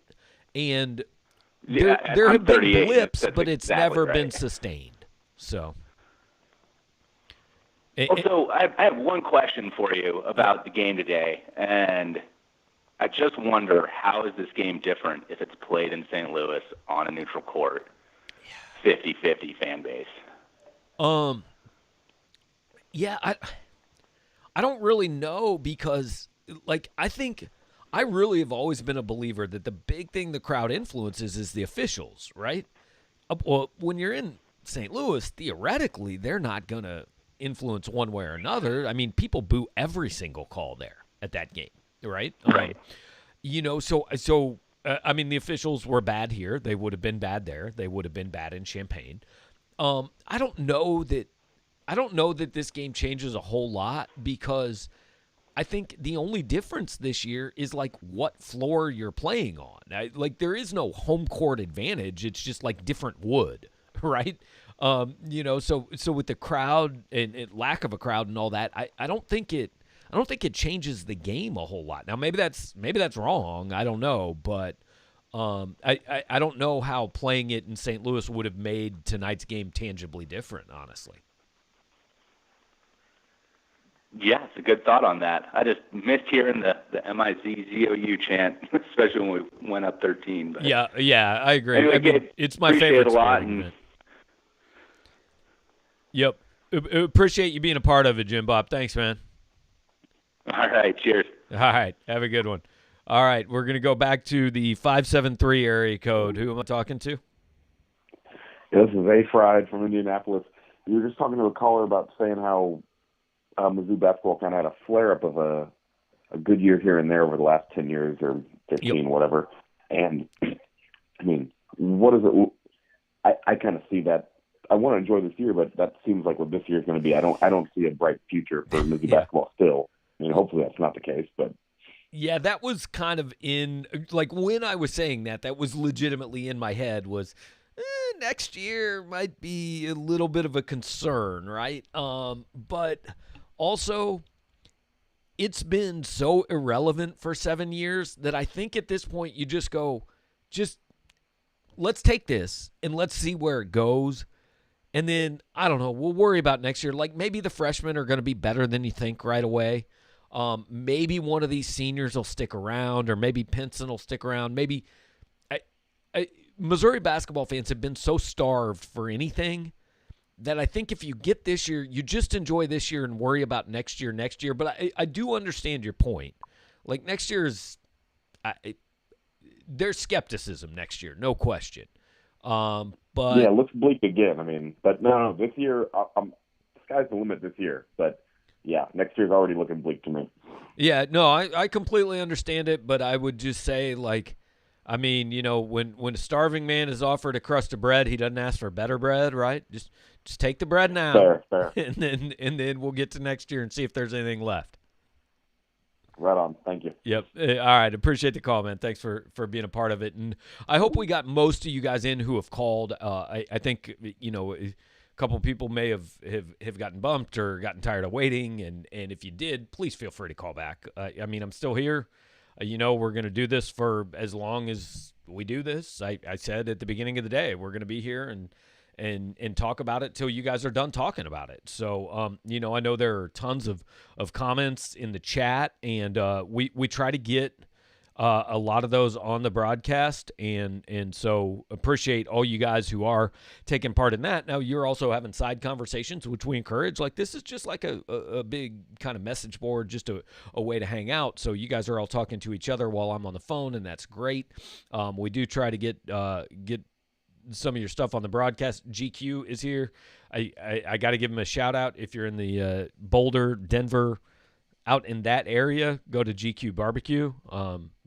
And there have been blips, but it's never been sustained. So. So I have one question for you about the game today, and I just wonder, how is this game different if it's played in St. Louis on a neutral court, 50-50 fan base? Yeah, I don't really know because, like, I think I really have always been a believer that the big thing the crowd influences is the officials, right? Well, when you're in St. Louis, theoretically, they're not going to influence one way or another. I mean, people boo every single call there at that game, right? Right. I mean, the officials were bad here. They would have been bad there. They would have been bad in Champaign. I don't know that this game changes a whole lot because I think the only difference this year is like what floor you're playing on. Like there is no home court advantage. It's just like different wood, right? So with the crowd and lack of a crowd and all that, I don't think it changes the game a whole lot. Now maybe that's wrong. I don't know, but I don't know how playing it in St. Louis would have made tonight's game tangibly different, honestly. Yeah, it's a good thought on that. I just missed hearing the MIZZOU chant, especially when we went up 13. But yeah, I agree. Anyway, I mean, it's my favorite sport. Yep. Appreciate you being a part of it, Jim Bob. Thanks, man. All right, cheers. All right, have a good one. All right, we're going to go back to the 573 area code. Who am I talking to? Yeah, this is A. Fried from Indianapolis. You were just talking to a caller about saying how Mizzou basketball kind of had a flare-up of a good year here and there over the last 10 years or 15, whatever. And I mean, what is it? I kind of see that. I want to enjoy this year, but that seems like what this year is going to be. I don't see a bright future for Mizzou basketball still. I mean, hopefully that's not the case, but. Yeah, that was kind of in, like, when I was saying that was legitimately in my head was, next year might be a little bit of a concern, right? But also, it's been so irrelevant for 7 years that I think at this point you just go, let's take this and let's see where it goes. And then, I don't know, we'll worry about next year. Like, maybe the freshmen are going to be better than you think right away. Maybe one of these seniors will stick around, or maybe Pinson will stick around. Maybe Missouri basketball fans have been so starved for anything that I think if you get this year, you just enjoy this year and worry about next year. But I do understand your point. Like, next year is there's skepticism next year, no question. But yeah, it looks bleak again. I mean, but no, this year, the sky's the limit this year. But yeah, next year's already looking bleak to me. Yeah, no, I completely understand it, but I would just say, like, I mean, you know, when a starving man is offered a crust of bread, he doesn't ask for better bread, right? Just take the bread now, fair. and then we'll get to next year and see if there's anything left. Right on. Thank you. Yep. All right. Appreciate the call, man. Thanks for being a part of it. And I hope we got most of you guys in who have called. I think, you know, a couple people may have gotten bumped or gotten tired of waiting. And if you did, please feel free to call back. I mean, I'm still here. You know, we're going to do this for as long as we do this. I said at the beginning of the day, we're going to be here and talk about it till you guys are done talking about it. So, you know, I know there are tons of comments in the chat, and we try to get a lot of those on the broadcast, and so appreciate all you guys who are taking part in that. Now, you're also having side conversations, which we encourage. Like, this is just like a big kind of message board, just a way to hang out. So you guys are all talking to each other while I'm on the phone, and that's great. We do try to get some of your stuff on the broadcast. GQ is here. I got to give him a shout out. If you're in the Boulder, Denver, out in that area, go to GQ Barbecue.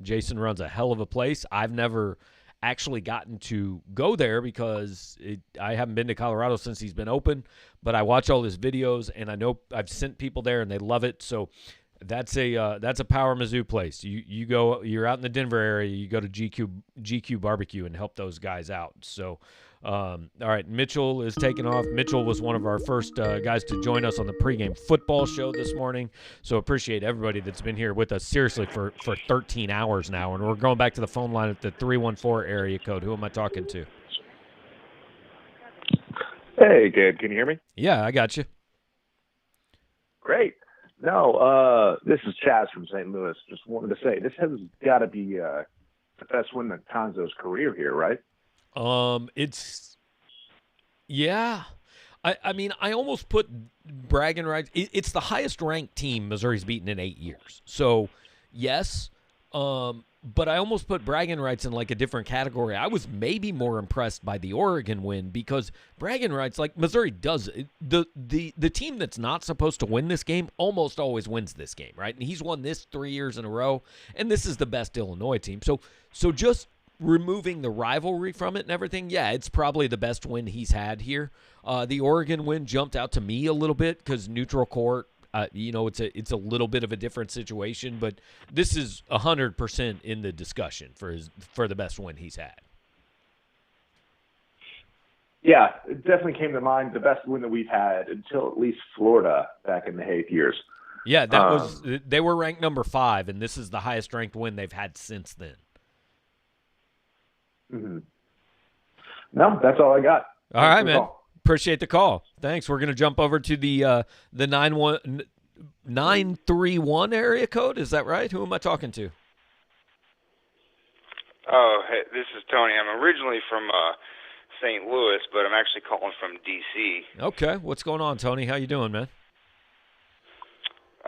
Jason runs a hell of a place. I've never actually gotten to go there because I haven't been to Colorado since he's been open, but I watch all his videos, and I know I've sent people there and they love it. So that's a Power Mizzou place. You're out in the Denver area, you go to GQ Barbecue and help those guys out. So, all right, Mitchell is taking off. Mitchell was one of our first guys to join us on the pregame football show this morning. So appreciate everybody that's been here with us seriously for 13 hours now. And we're going back to the phone line at the 314 area code. Who am I talking to? Hey, Gabe, can you hear me? Yeah, I got you. Great. No, this is Chaz from St. Louis. Just wanted to say, this has got to be the best win of Cuonzo's career here, right? Yeah. I mean, I almost put Braggin rights. It's the highest ranked team Missouri's beaten in 8 years. So, yes. But I almost put Braggin rights in like a different category. I was maybe more impressed by the Oregon win because Braggin rights, like Missouri does it. The team that's not supposed to win this game almost always wins this game, right? And he's won this 3 years in a row, and this is the best Illinois team. So just removing the rivalry from it and everything, yeah, it's probably the best win he's had here. The Oregon win jumped out to me a little bit because neutral court. You know, it's a little bit of a different situation, but this is 100% in the discussion for the best win he's had. Yeah, it definitely came to mind, the best win that we've had until at least Florida back in the Haith years. Yeah, they were ranked number 5, and this is the highest ranked win they've had since then. Mm-hmm. No, that's all I got. All right, man. Appreciate the call. Thanks. We're going to jump over to the 931 area code. Is that right? Who am I talking to? Oh, hey, this is Tony. I'm originally from St. Louis, but I'm actually calling from D.C. Okay. What's going on, Tony? How you doing, man?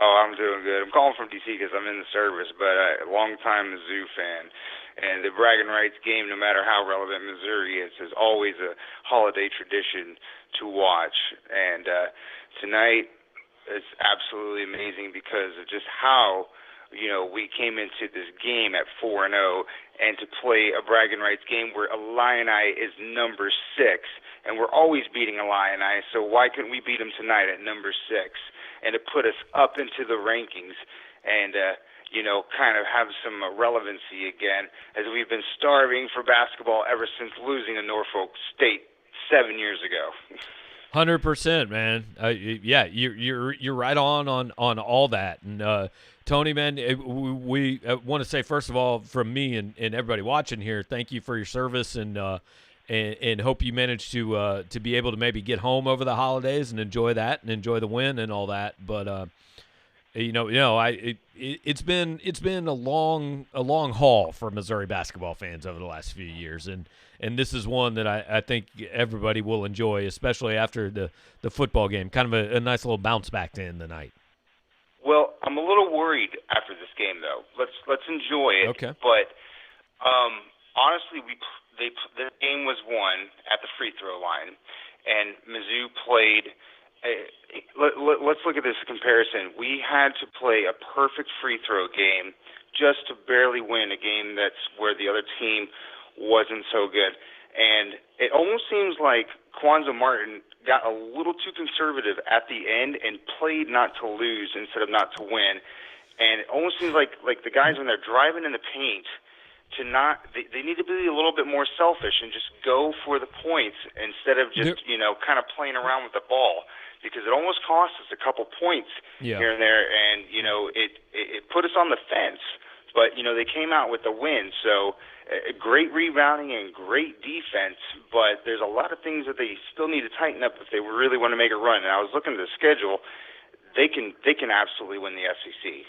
Oh, I'm doing good. I'm calling from D.C. because I'm in the service, but a long-time Mizzou fan. And the Braggin rights game, no matter how relevant Missouri is always a holiday tradition to watch. And tonight is absolutely amazing because of just how we came into this game at 4-0, and to play a Braggin Rights game where Illini is number 6, and we're always beating Illini, so why couldn't we beat them tonight at number 6, and to put us up into the rankings and kind of have some relevancy again, as we've been starving for basketball ever since losing to Norfolk State 7 years ago. 100%, man. Yeah, you're right on all that. And Tony, man, we want to say first of all, from me and everybody watching here, thank you for your service, and hope you manage to be able to maybe get home over the holidays and enjoy that and enjoy the win and all that. But it's been a long haul for Missouri basketball fans over the last few years, and this is one that I think everybody will enjoy, especially after the football game. Kind of a nice little bounce back to end the night. Well, I'm a little worried after this game, though. Let's enjoy it. Okay. But honestly, the game was won at the free throw line, and Mizzou played. Let's look at this comparison. We had to play a perfect free throw game just to barely win a game that's where the other team wasn't so good. And it almost seems like Cuonzo Martin got a little too conservative at the end and played not to lose instead of not to win. And it almost seems like the guys, when they're driving in the paint, they need to be a little bit more selfish and just go for the points instead of just kind of playing around with the ball, because it almost cost us a couple points here and there, and it put us on the fence. But they came out with the win, so great rebounding and great defense. But there's a lot of things that they still need to tighten up if they really want to make a run. And I was looking at the schedule; they can absolutely win the SEC.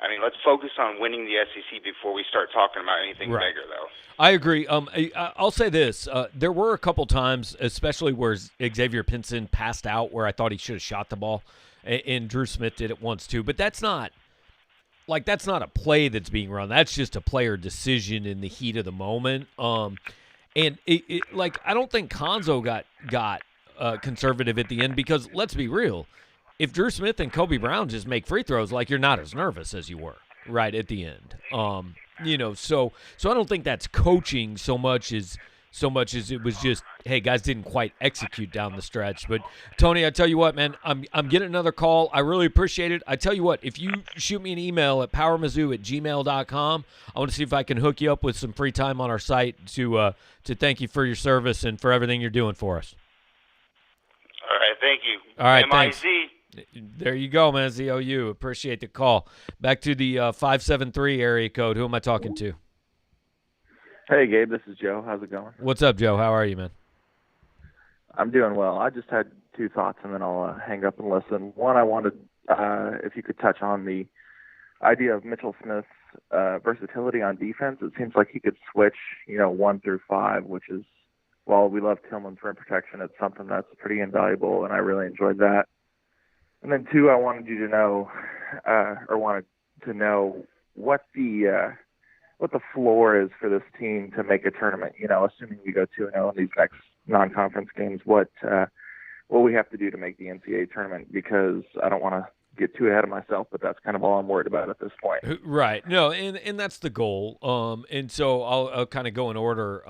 I mean, let's focus on winning the SEC before we start talking about anything bigger, though. I agree. I'll say this. There were a couple times, especially where Xavier Pinson passed out, where I thought he should have shot the ball, and Drew Smith did it once too. But that's not a play that's being run. That's just a player decision in the heat of the moment. And I don't think Cuonzo got conservative at the end, because let's be real. If Drew Smith and Kobe Brown just make free throws, you're not as nervous as you were right at the end. So I don't think that's coaching so much as it was just, hey, guys didn't quite execute down the stretch. But Tony, I tell you what, man, I'm getting another call. I really appreciate it. I tell you what, if you shoot me an email at powermizzou@gmail.com, I want to see if I can hook you up with some free time on our site to thank you for your service and for everything you're doing for us. All right, thank you. All right, MIZ. thanks. There you go, man. ZOU. Appreciate the call. Back to the 573 area code. Who am I talking to? Hey, Gabe. This is Joe. How's it going? What's up, Joe? How are you, man? I'm doing well. I just had two thoughts, and then I'll hang up and listen. One, I wanted if you could touch on the idea of Mitchell Smith's versatility on defense. It seems like he could switch, 1 through 5, which is, while we love Tillman's rim protection, it's something that's pretty invaluable, and I really enjoyed that. And then two, I wanted you to know, what the floor is for this team to make a tournament. Assuming we go 2-0 in these next non-conference games, what we have to do to make the NCAA tournament, because I don't want to get too ahead of myself, but that's kind of all I'm worried about at this point. Right. No, and that's the goal. And so I'll kind of go in order.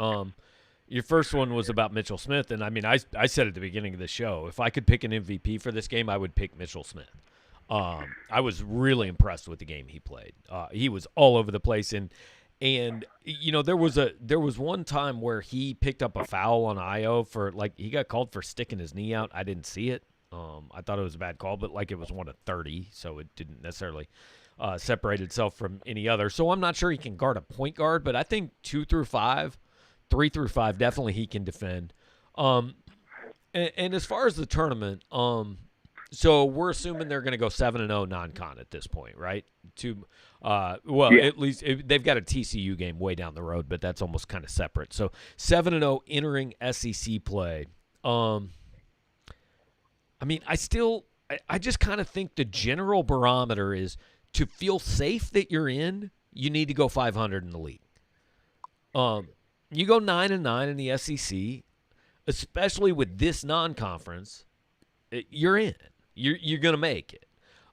Your first one was about Mitchell Smith, and I mean, I said at the beginning of the show, if I could pick an MVP for this game, I would pick Mitchell Smith. I was really impressed with the game he played. He was all over the place, and there was one time where he picked up a foul on Io for, he got called for sticking his knee out. I didn't see it. I thought it was a bad call, but it was 1 of 30, so it didn't necessarily separate itself from any other. So I'm not sure he can guard a point guard, but I think 2 through 5. 3 through 5, definitely he can defend. And as far as the tournament, so we're assuming they're going to go 7-0 non-con at this point, right? At least they've got a TCU game way down the road, but that's almost kind of separate. So 7-0 entering SEC play. I just kind of think the general barometer is, to feel safe that you're in, you need to go 500 in the league. You go 9-9 in the SEC, especially with this non-conference, you're in. You're going to make it.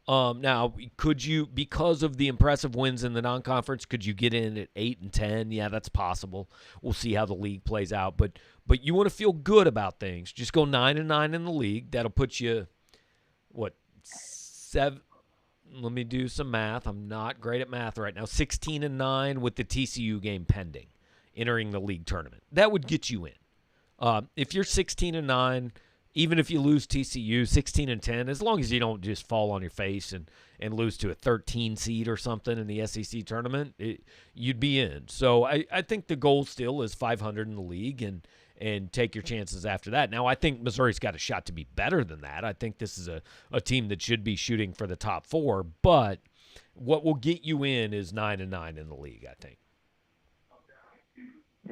Now, could you, because of the impressive wins in the non-conference, could you get in at 8-10? Yeah, that's possible. We'll see how the league plays out. But you want to feel good about things. Just go 9-9 in the league. That'll put you, what, 7? Let me do some math. I'm not great at math right now. 16-9 with the TCU game pending, entering the league tournament. That would get you in. If you're 16-9. Even if you lose TCU 16-10, as long as you don't just fall on your face and lose to a 13 seed or something in the SEC tournament, you'd be in. So I think the goal still is 500 in the league and take your chances after that. Now, I think Missouri's got a shot to be better than that. I think this is a team that should be shooting for the top 4, but what will get you in is 9-9 in the league, I think.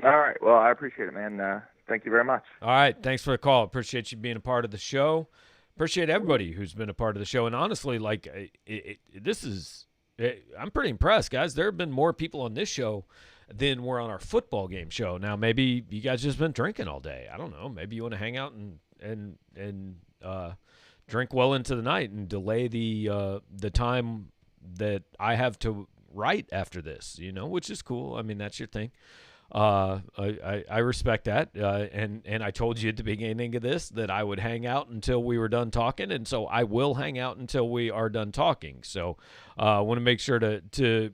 All right. Well, I appreciate it, man. Thank you very much. All right. Thanks for the call. Appreciate you being a part of the show. Appreciate everybody who's been a part of the show. And honestly, like, I'm pretty impressed, guys. There have been more people on this show than were on our football game show. Now, maybe you guys just been drinking all day. I don't know. Maybe you want to hang out and drink well into the night and delay the time that I have to write after this, which is cool. I mean, that's your thing. I respect that, and I told you at the beginning of this that I would hang out until we were done talking, and so I will hang out until we are done talking. So I want to make sure to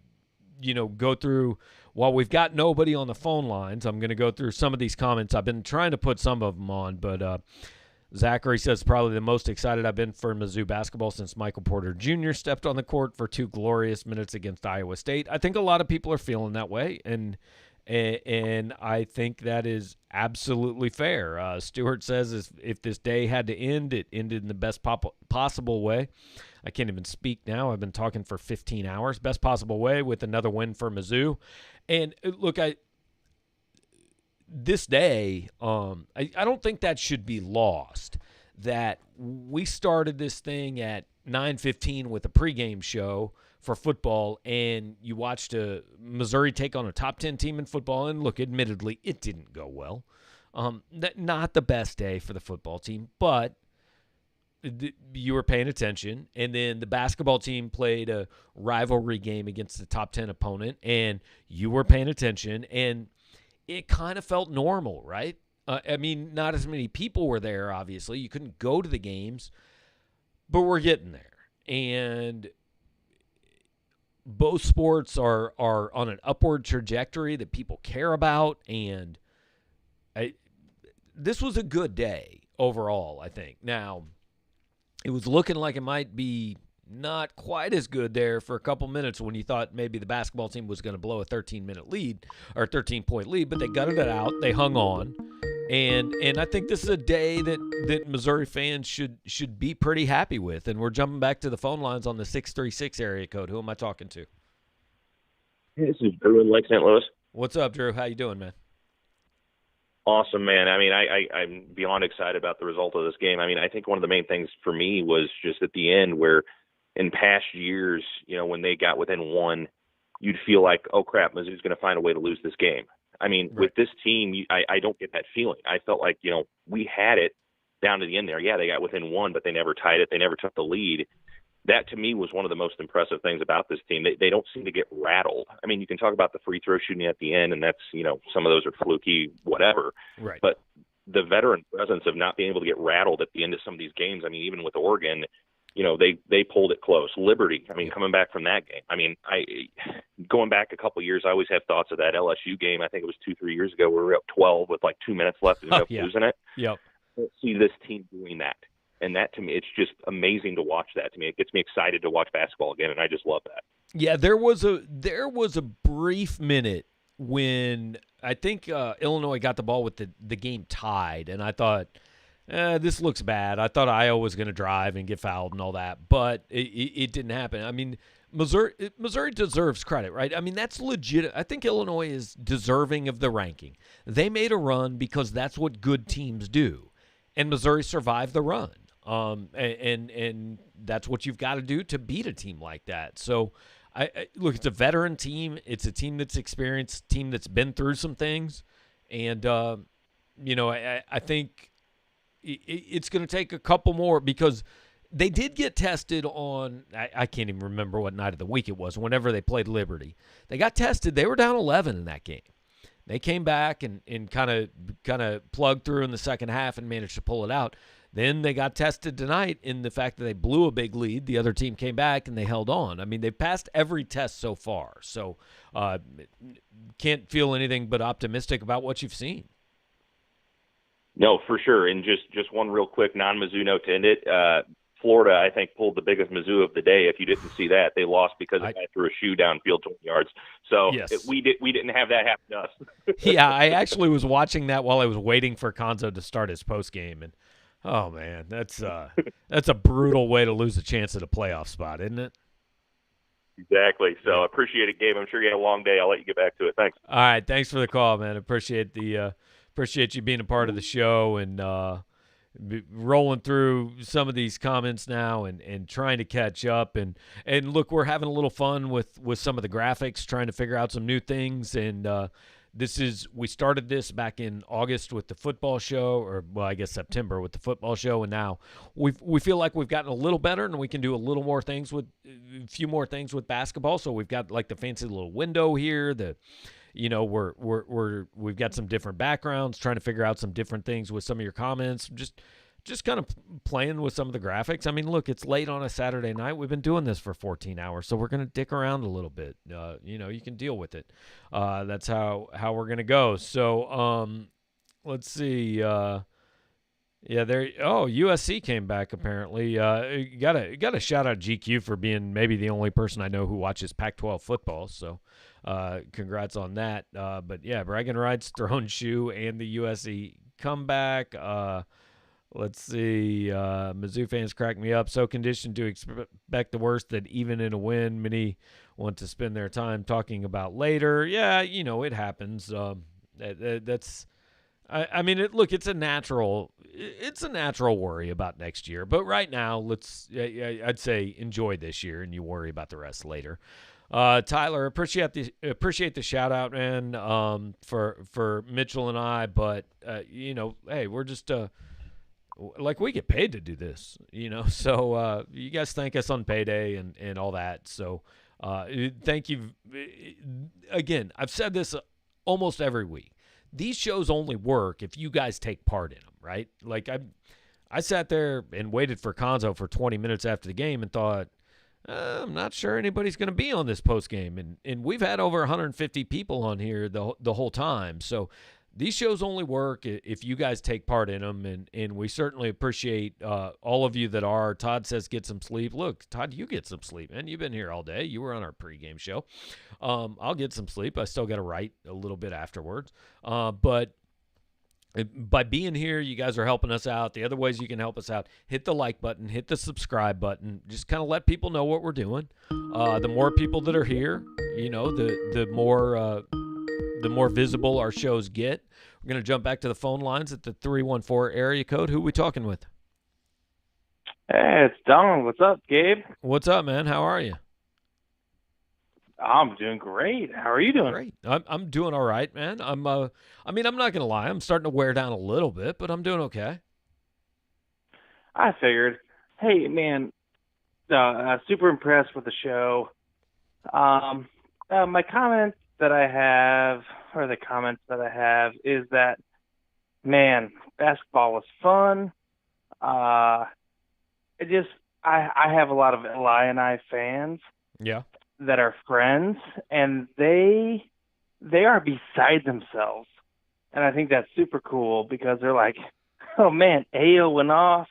go through, while we've got nobody on the phone lines, I'm going to go through some of these comments. I've been trying to put some of them on, but Zachary says probably the most excited I've been for Mizzou basketball since Michael Porter Jr. stepped on the court for 2 glorious minutes against Iowa State. I think a lot of people are feeling that way, and I think that is absolutely fair. Stewart says if this day had to end, it ended in the best possible way. I can't even speak now. I've been talking for 15 hours. Best possible way with another win for Mizzou. And look, this day, I don't think that should be lost, that we started this thing at 9:15 with a pregame show for football, and you watched Missouri take on a top 10 team in football, and look, admittedly, it didn't go well. Not the best day for the football team, but you were paying attention, and then the basketball team played a rivalry game against the top 10 opponent, and you were paying attention, and it kind of felt normal, right? I mean, not as many people were there, obviously. You couldn't go to the games, but we're getting there. And both sports are on an upward trajectory that people care about, and this was a good day overall, I think. Now, it was looking like it might be not quite as good there for a couple minutes when you thought maybe the basketball team was going to blow a 13-minute lead or 13-point lead, but they gutted it out. They hung on. And I think this is a day that Missouri fans should be pretty happy with. And we're jumping back to the phone lines on the 636 area code. Who am I talking to? Hey, this is Drew in Lake St. Louis. What's up, Drew? How you doing, man? Awesome, man. I mean, I'm beyond excited about the result of this game. I mean, I think one of the main things for me was just at the end where in past years, when they got within 1, you'd feel like, oh, crap, Mizzou's going to find a way to lose this game. I mean, right. With this team, I don't get that feeling. I felt like, we had it down to the end there. Yeah, they got within 1, but they never tied it. They never took the lead. That, to me, was one of the most impressive things about this team. They don't seem to get rattled. I mean, you can talk about the free throw shooting at the end, and that's, some of those are fluky, whatever. Right. But the veteran presence of not being able to get rattled at the end of some of these games, I mean, even with Oregon, they pulled it close. Liberty, I mean, coming back from that game. I mean, going back a couple of years, I always have thoughts of that LSU game. I think it was 2-3 years ago where we were up 12 with like 2 minutes left and ended up losing it. Yep. I don't see this team doing that. And that, to me, it's just amazing to watch that. To me, it gets me excited to watch basketball again, and I just love that. Yeah, there was a brief minute when I think Illinois got the ball with the game tied, and I thought, this looks bad. I thought Iowa was going to drive and get fouled and all that, but it didn't happen. I mean, Missouri deserves credit, right? I mean, that's legit. I think Illinois is deserving of the ranking. They made a run because that's what good teams do, and Missouri survived the run. And that's what you've got to do to beat a team like that. So, I look, it's a veteran team. It's a team that's experienced, team that's been through some things, and I think it's going to take a couple more because They did get tested on, I can't even remember what night of the week it was, whenever they played Liberty. They got tested. They were down 11 in that game. They came back and kind of plugged through in the second half and managed to pull it out. Then they got tested tonight in the fact that they blew a big lead. The other team came back and they held on. I mean, they've passed every test so far. So can't feel anything but optimistic about what you've seen. No, for sure. And just one real quick non-Mizzou note to end it. Florida, I think, pulled the biggest Mizzou of the day. If you didn't see that, they lost because a guy threw a shoe downfield 20 yards. So yes. we didn't have that happen to us. Yeah, I actually was watching that while I was waiting for Cuonzo to start his post game, and oh man, that's a brutal way to lose a chance at a playoff spot, isn't it? Exactly. So I appreciate it, Gabe. I'm sure you had a long day. I'll let you get back to it. Thanks. All right, thanks for the call, man. Appreciate you being a part of the show and rolling through some of these comments now and trying to catch up and look, we're having a little fun with some of the graphics, trying to figure out some new things. And we started this back in August with the football show, or well, I guess September with the football show, and now we feel like we've gotten a little better and we can do a few more things with basketball. So we've got like the fancy little window here, we've got some different backgrounds, trying to figure out some different things with some of your comments, just kind of playing with some of the graphics. I mean, look, it's late on a Saturday night. We've been doing this for 14 hours, so we're going to dick around a little bit. You can deal with it. That's how we're going to go. So let's see. USC came back apparently. Got a shout out GQ for being maybe the only person I know who watches Pac-12 football. So congrats on that. But yeah, Braggin rides thrown shoe and the USC comeback. Let's see. Mizzou fans crack me up. So conditioned to expect the worst that even in a win, many want to spend their time talking about later. Yeah, it happens. That's. I mean, it's a natural worry about next year. But right now, I'd say enjoy this year, and you worry about the rest later. Tyler, appreciate the shout out, man, for Mitchell and I. But hey, we're just we get paid to do this, So you guys thank us on payday and all that. So thank you again. I've said this almost every week. These shows only work if you guys take part in them, right? Like I sat there and waited for Cuonzo for 20 minutes after the game and thought, I'm not sure anybody's going to be on this post game, and we've had over 150 people on here the whole time. So these shows only work if you guys take part in them, and we certainly appreciate all of you that are. Todd says get some sleep. Look, Todd, you get some sleep, man. You've been here all day. You were on our pregame show. I'll get some sleep. I still got to write a little bit afterwards. But by being here, you guys are helping us out. The other ways you can help us out, hit the like button, hit the subscribe button. Just kind of let people know what we're doing. The more people that are here, the more visible our shows get. We're going to jump back to the phone lines at the 314 area code. Who are we talking with? Hey, it's Don. What's up, Gabe? What's up, man? How are you? I'm doing great. How are you doing? Great. I'm doing all right, man. I'm not going to lie. I'm starting to wear down a little bit, but I'm doing okay. I figured. Hey, man, super impressed with the show. My comments that I have, or the comments that I have, is that, man, basketball is fun. I have a lot of Illini fans. Yeah. That are friends, and they are beside themselves, and I think that's super cool because they're like, oh man, Ayo went off.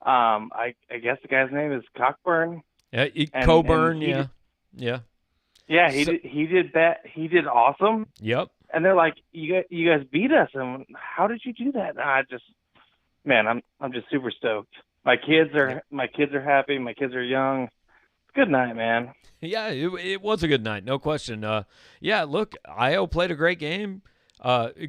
I guess the guy's name is Cockburn. Yeah, Coburn. Yeah. He did that. He did awesome. Yep. And they're like, you guys beat us, and how did you do that? And I'm just super stoked. My kids are happy. My kids are young. Good night, man. Yeah, it was a good night, no question. Look, Io played a great game.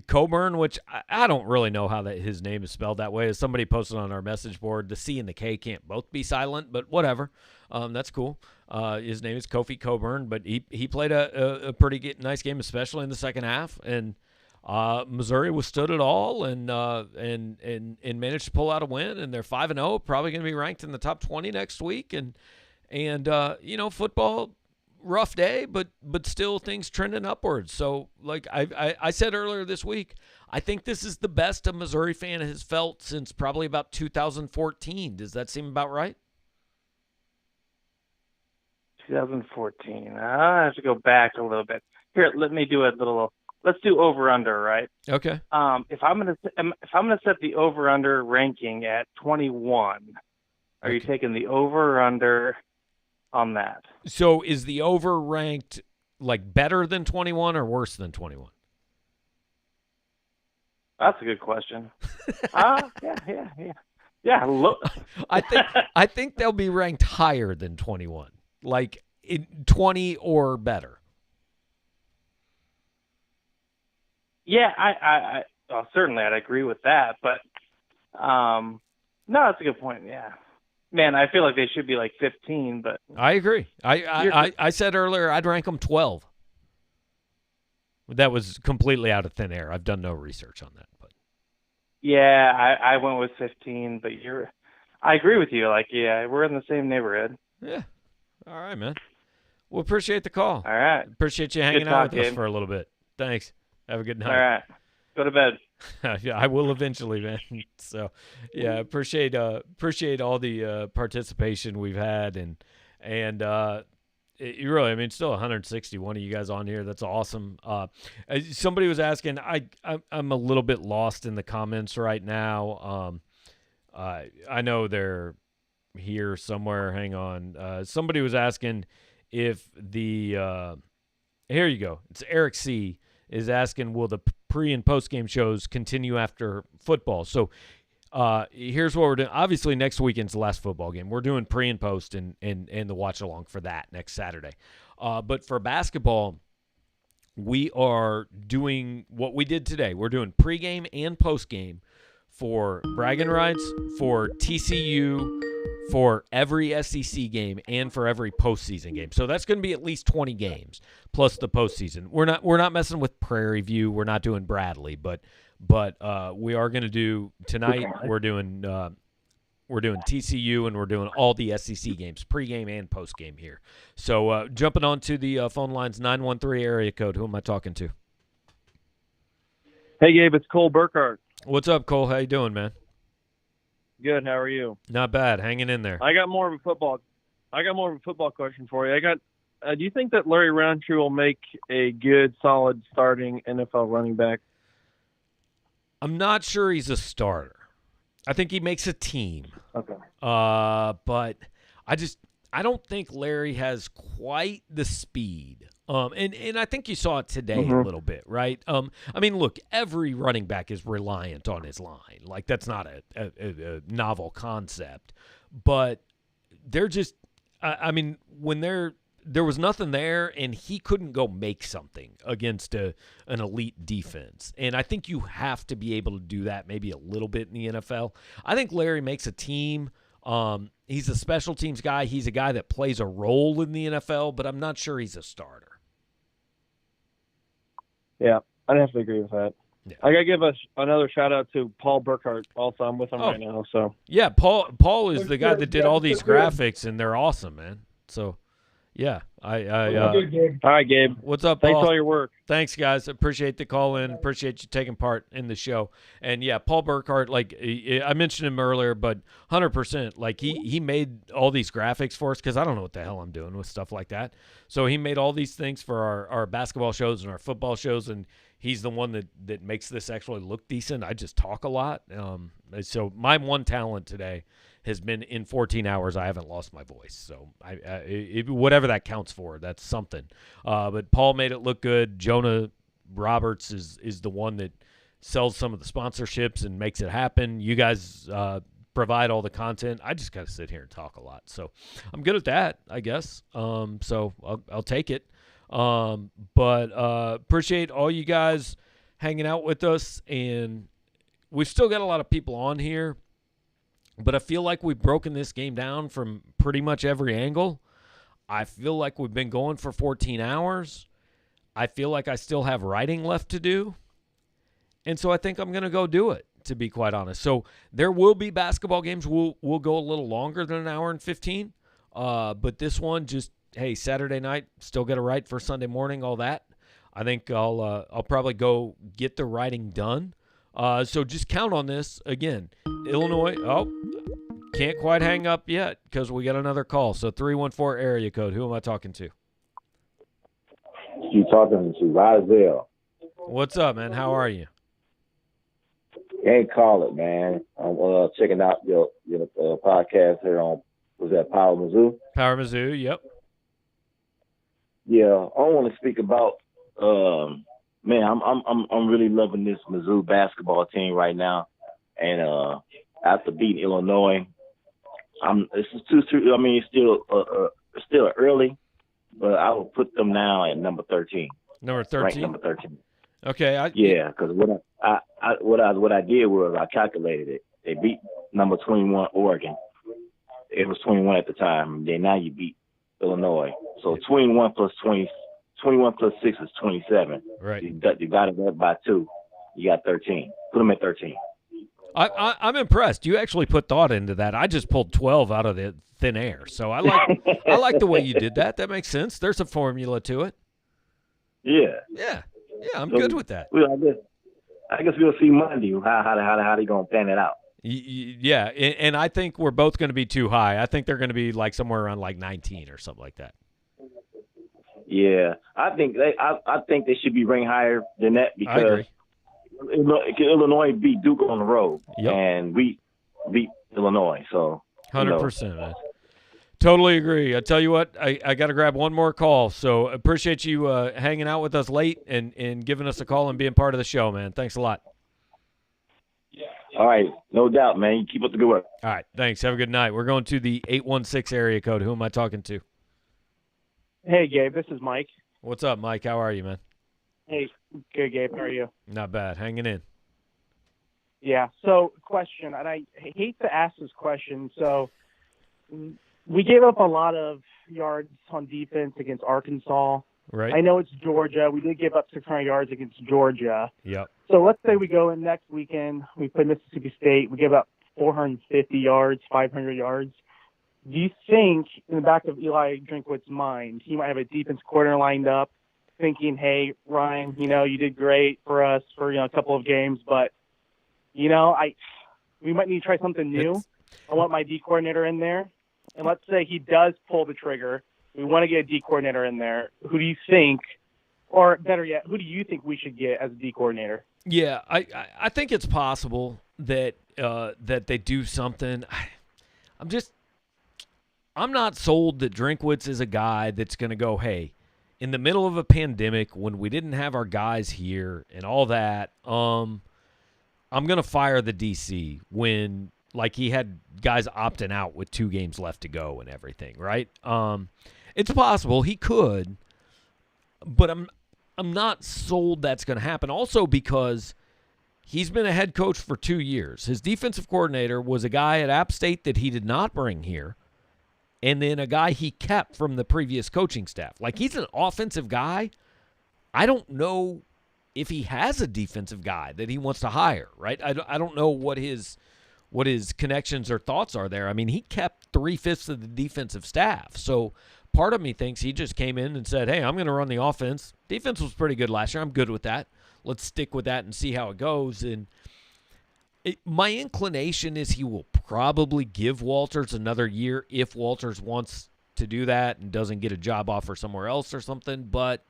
Coburn, which I don't really know how his name is spelled that way. As somebody posted on our message board, the C and the K can't both be silent, but whatever. That's cool. His name is Kofi Coburn, but he played a pretty nice game, especially in the second half. And Missouri withstood it all and managed to pull out a win, and they're 5-0, probably going to be ranked in the top 20 next week. And football, rough day, but still things trending upwards. So, like I said earlier this week, I think this is the best a Missouri fan has felt since probably about 2014. Does that seem about right? 2014. I have to go back a little bit. Here, let me do a little. Let's do over/under, right? Okay. If I'm gonna set the over/under ranking at 21, are you taking the over or under on that? So is the over ranked like better than 21 or worse than 21? That's a good question. Yeah. Look, I think they'll be ranked higher than 21, like in 20 or better. Yeah, I well, certainly I'd agree with that, but no, that's a good point. Yeah, man, I feel like they should be like 15, but I agree. I said earlier I'd rank them 12. That was completely out of thin air. I've done no research on that, but yeah, I went with 15. But I agree with you. Like, yeah, we're in the same neighborhood. Yeah. All right, man. Well, appreciate the call. All right. Appreciate you hanging out with us Gabe. for a little bit. Thanks. Have a good night. All right. Go to bed. Yeah, I will eventually, man. So, yeah, appreciate all the participation we've had, and you really, I mean, still 161 of you guys on here. That's awesome. Somebody was asking. I'm a little bit lost in the comments right now. I know they're here somewhere. Hang on. Somebody was asking if the here you go. It's Eric C. is asking, will the pre- and post-game shows continue after football? So here's what we're doing. Obviously, next weekend's the last football game. We're doing pre- and post and the watch-along for that next Saturday. But for basketball, we are doing what we did today. We're doing pregame and postgame for Braggin Rights, for TCU, for every SEC game, and for every postseason game. So that's going to be at least 20 games plus the postseason. We're not messing with Prairie View. We're not doing Bradley, but we are going to do tonight. We're doing TCU, and we're doing all the SEC games, pregame and postgame here. So jumping on to the phone lines, 913 area code. Who am I talking to? Hey, Gabe, it's Cole Burkhart. What's up, Cole? How you doing, man? Good. How are you? Not bad. Hanging in there. I got more of a football question for you. Do you think that Larry Roundtree will make a good, solid starting NFL running back? I'm not sure he's a starter. I think he makes a team. Okay. But I don't think Larry has quite the speed. And I think you saw it today a little bit, right? I mean, look, every running back is reliant on his line. Like, that's not a novel concept. But they're just I mean, when there was nothing there, and he couldn't go make something against an elite defense. And I think you have to be able to do that maybe a little bit in the NFL. I think Larry makes a team. He's a special teams guy. He's a guy that plays a role in the NFL, but I'm not sure he's a starter. Yeah, I'd have to agree with that. Yeah. I got to give us another shout-out to Paul Burkhart also. I'm with him right now. So yeah, Paul is the guy that did all these graphics, and they're awesome, man. So, yeah. All right, Gabe. What's up, Paul? Thanks for all your work. Thanks, guys. Appreciate the call in. Appreciate you taking part in the show. And, yeah, Paul Burkhart, like I mentioned him earlier, but 100%, like he made all these graphics for us because I don't know what the hell I'm doing with stuff like that. So he made all these things for our basketball shows and our football shows, and he's the one that makes this actually look decent. I just talk a lot. So my one talent today has been in 14 hours, I haven't lost my voice. So whatever that counts for, that's something. But Paul made it look good. Jonah Roberts is the one that sells some of the sponsorships and makes it happen. You guys provide all the content. I just got to sit here and talk a lot. So I'm good at that, I guess. So I'll take it. But appreciate all you guys hanging out with us. And we've still got a lot of people on here. But I feel like we've broken this game down from pretty much every angle. I feel like we've been going for 14 hours. I feel like I still have writing left to do. And so I think I'm going to go do it, to be quite honest. So there will be basketball games. We'll go a little longer than an hour and 15. But this one just, hey, Saturday night, still get it right for Sunday morning, all that. I think I'll probably go get the writing done. So just count on this. Again, Illinois, can't quite hang up yet because we got another call. So 314 area code. Who am I talking to? You talking to Isaiah. What's up, man? How are you? Can't call it, man. I'm checking out your podcast here on, was that Power Mizzou? Power Mizzou, yep. Yeah, I want to speak about, man, I'm really loving this Mizzou basketball team right now. And after beating Illinois, it's still early, but I will put them now at number 13. Number 13. Ranked number 13. Okay. Because what I did was I calculated it. They beat number 21 Oregon. It was 21 at the time. Then now you beat Illinois. So 21 plus 6 is 27. Right. You got it up by 2. You got 13. Put them at 13. I'm impressed. You actually put thought into that. I just pulled 12 out of the thin air. So I like the way you did that. That makes sense. There's a formula to it. Yeah. Yeah, I'm good with that. Well, I guess we'll see Monday how they gonna plan it out. Yeah, and I think we're both going to be too high. I think they're going to be like somewhere around like 19 or something like that. Yeah, I think they should be ranked higher than that because Illinois beat Duke on the road, and we beat Illinois. So 100%, man. Totally agree. I tell you what, I got to grab one more call. So appreciate you hanging out with us late and giving us a call and being part of the show, man. Thanks a lot. All right, no doubt, man. You keep up the good work. All right, thanks. Have a good night. We're going to the 816 area code. Who am I talking to? Hey, Gabe. This is Mike. What's up, Mike? How are you, man? Hey, good, Gabe. How are you? Not bad. Hanging in. Yeah. So, question, and I hate to ask this question. So, we gave up a lot of yards on defense against Arkansas. Right. I know it's Georgia. We did give up 600 yards against Georgia. Yep. So let's say we go in next weekend, we play Mississippi State, we give up 450 yards, 500 yards. Do you think in the back of Eli Drinkwitz's mind, he might have a defense coordinator lined up thinking, hey, Ryan, you did great for us for, a couple of games, but, we might need to try something new. I want my D coordinator in there. And let's say he does pull the trigger. We want to get a D coordinator in there. Who do you think, or better yet, who do you think we should get as a D coordinator? Yeah, I think it's possible that that they do something. I'm not sold that Drinkwitz is a guy that's going to go, hey, in the middle of a pandemic when we didn't have our guys here and all that, I'm going to fire the DC when like he had guys opting out with 2 games left to go and everything, right? It's possible he could, but I'm not sold that's going to happen. Also because he's been a head coach for 2 years. His defensive coordinator was a guy at App State that he did not bring here, and then a guy he kept from the previous coaching staff. Like, he's an offensive guy. I don't know if he has a defensive guy that he wants to hire, right? I don't know what his connections or thoughts are there. I mean, he kept 3/5 of the defensive staff. So part of me thinks he just came in and said, hey, I'm going to run the offense. Defense was pretty good last year. I'm good with that. Let's stick with that and see how it goes. And my inclination is he will probably give Walters another year if Walters wants to do that and doesn't get a job offer somewhere else or something. But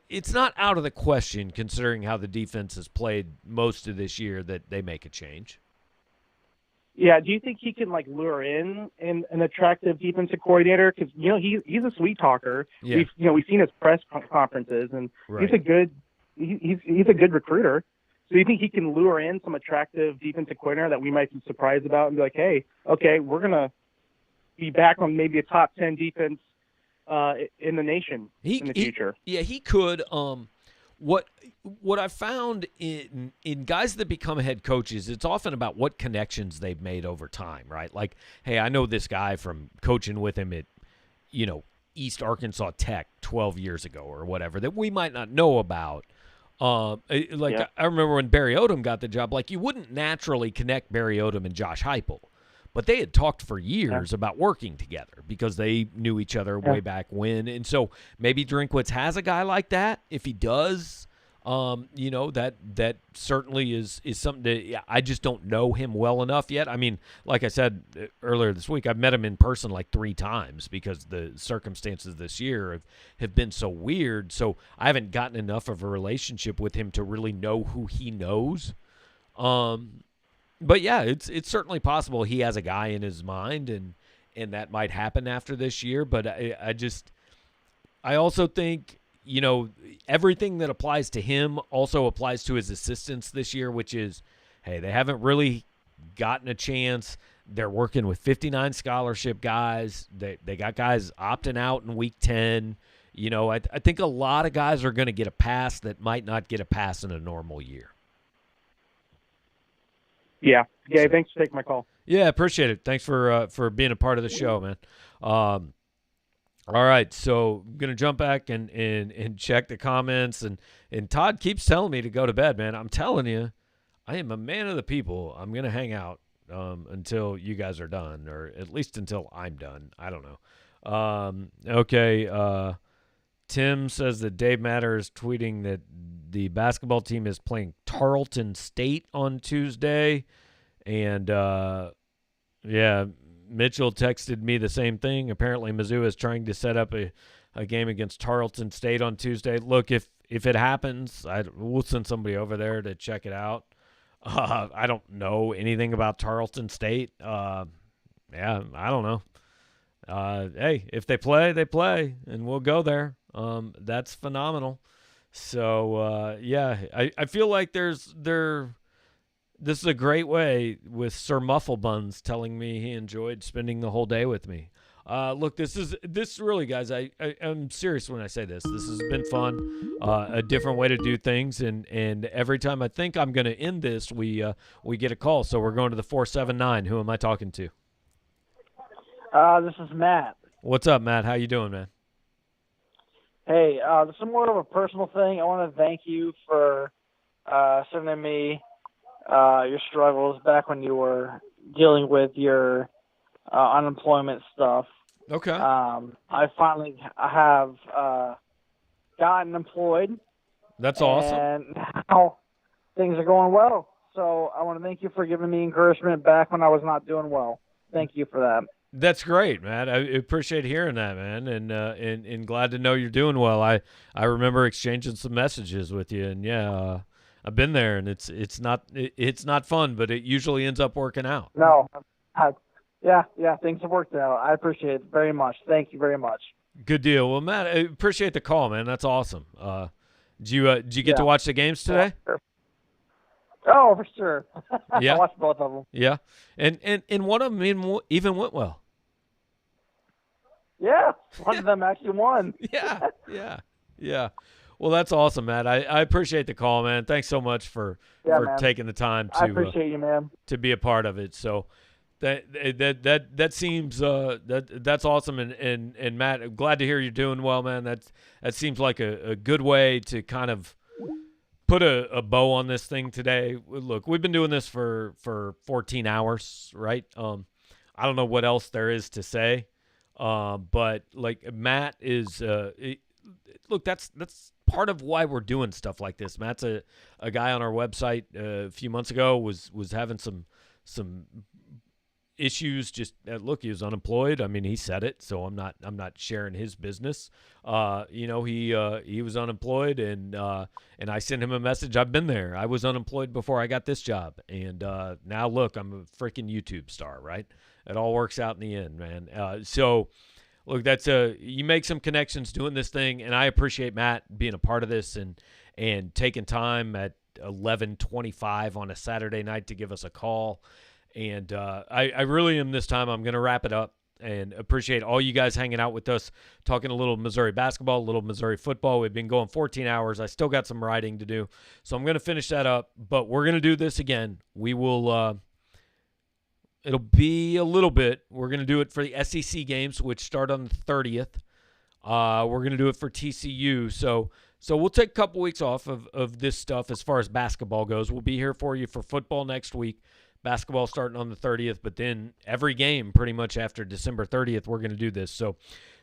it's not out of the question, considering how the defense has played most of this year, that they make a change. Yeah, do you think he can lure in an attractive defensive coordinator? Because he's a sweet talker. Yeah. We've seen his press conferences, and Right. he's a good recruiter. So do you think he can lure in some attractive defensive coordinator that we might be surprised about and be like, hey, okay, we're gonna be back on maybe a top 10 defense in the nation in the future? Yeah, he could. What I found in guys that become head coaches, it's often about what connections they've made over time, right? Like, hey, I know this guy from coaching with him at, East Arkansas Tech 12 years ago or whatever that we might not know about. I remember when Barry Odom got the job, like you wouldn't naturally connect Barry Odom and Josh Heupel, but they had talked for years about working together because they knew each other way back when. And so maybe Drinkwitz has a guy like that. If he does, that certainly is something that I just don't know him well enough yet. I mean, like I said earlier this week, I've met him in person like 3 times because the circumstances this year have been so weird. So I haven't gotten enough of a relationship with him to really know who he knows. But yeah, it's certainly possible he has a guy in his mind, and that might happen after this year. But I also think, everything that applies to him also applies to his assistants this year, which is, hey, they haven't really gotten a chance. They're working with 59 scholarship guys. They got guys opting out in week 10. I think a lot of guys are going to get a pass that might not get a pass in a normal year. Yeah. Thanks for taking my call. Yeah, appreciate it. Thanks for being a part of the show, man. All right, so I'm gonna jump back and check the comments, and Todd keeps telling me to go to bed, man. I'm telling you, I am a man of the people. I'm gonna hang out until you guys are done, or at least until I'm done. I don't know. Okay. Tim says that Dave Matter is tweeting that the basketball team is playing Tarleton State on Tuesday. And, Mitchell texted me the same thing. Apparently Mizzou is trying to set up a game against Tarleton State on Tuesday. Look, if it happens, we'll send somebody over there to check it out. I don't know anything about Tarleton State. I don't know. Hey, if they play, they play, and we'll go there. That's phenomenal. So, I feel like this is a great way with Sir Mufflebuns telling me he enjoyed spending the whole day with me. Look, this really, guys, I'm serious when I say this. This has been fun, a different way to do things, and every time I think I'm going to end this, we get a call. So we're going to the 479. Who am I talking to? This is Matt. What's up, Matt? How you doing, man? Hey, this is more of a personal thing. I want to thank you for sending me your struggles back when you were dealing with your unemployment stuff. Okay. I finally have gotten employed. That's awesome. And now things are going well. So I want to thank you for giving me encouragement back when I was not doing well. Thank you for that. That's great, Matt. I appreciate hearing that, man, and glad to know you're doing well. I remember exchanging some messages with you, and I've been there, and it's not fun, but it usually ends up working out. No, things have worked out. I appreciate it very much. Thank you very much. Good deal. Well, Matt, I appreciate the call, man. That's awesome. Did you get to watch the games today? Sure. Oh, for sure. Yeah. I watched both of them. Yeah, and one of them even went well. Yeah, one of them actually won. Yeah. Well, that's awesome, Matt. I appreciate the call, man. Thanks so much for taking the time to I appreciate you, man. to be a part of it. So that seems that's awesome, and Matt, I'm glad to hear you're doing well, man. That seems like a good way to kind of put a bow on this thing today. Look, we've been doing this for 14 hours, right? I don't know what else there is to say. But like Matt is, look, that's part of why we're doing stuff like this. Matt's a guy on our website a few months ago was having some issues. Just look, he was unemployed. I mean, he said it, so I'm not sharing his business. He was unemployed, and I sent him a message. I've been there. I was unemployed before I got this job, and now look, I'm a freaking YouTube star, right? It all works out in the end, man. So, look, you make some connections doing this thing, and I appreciate Matt being a part of this and taking time at 11:25 on a Saturday night to give us a call. And I really am this time. I'm going to wrap it up and appreciate all you guys hanging out with us, talking a little Missouri basketball, a little Missouri football. We've been going 14 hours. I still got some writing to do, so I'm going to finish that up. But we're going to do this again. We will. It'll be a little bit. We're going to do it for the SEC games, which start on the 30th. We're going to do it for TCU. So So we'll take a couple weeks off of this stuff as far as basketball goes. We'll be here for you for football next week. Basketball starting on the 30th, but then every game pretty much after December 30th, we're going to do this. So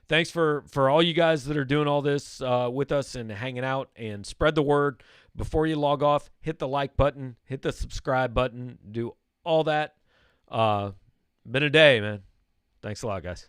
thanks for all you guys that are doing all this with us and hanging out, and spread the word. Before you log off, hit the like button, hit the subscribe button, do all that. Been a day, man. Thanks a lot, guys.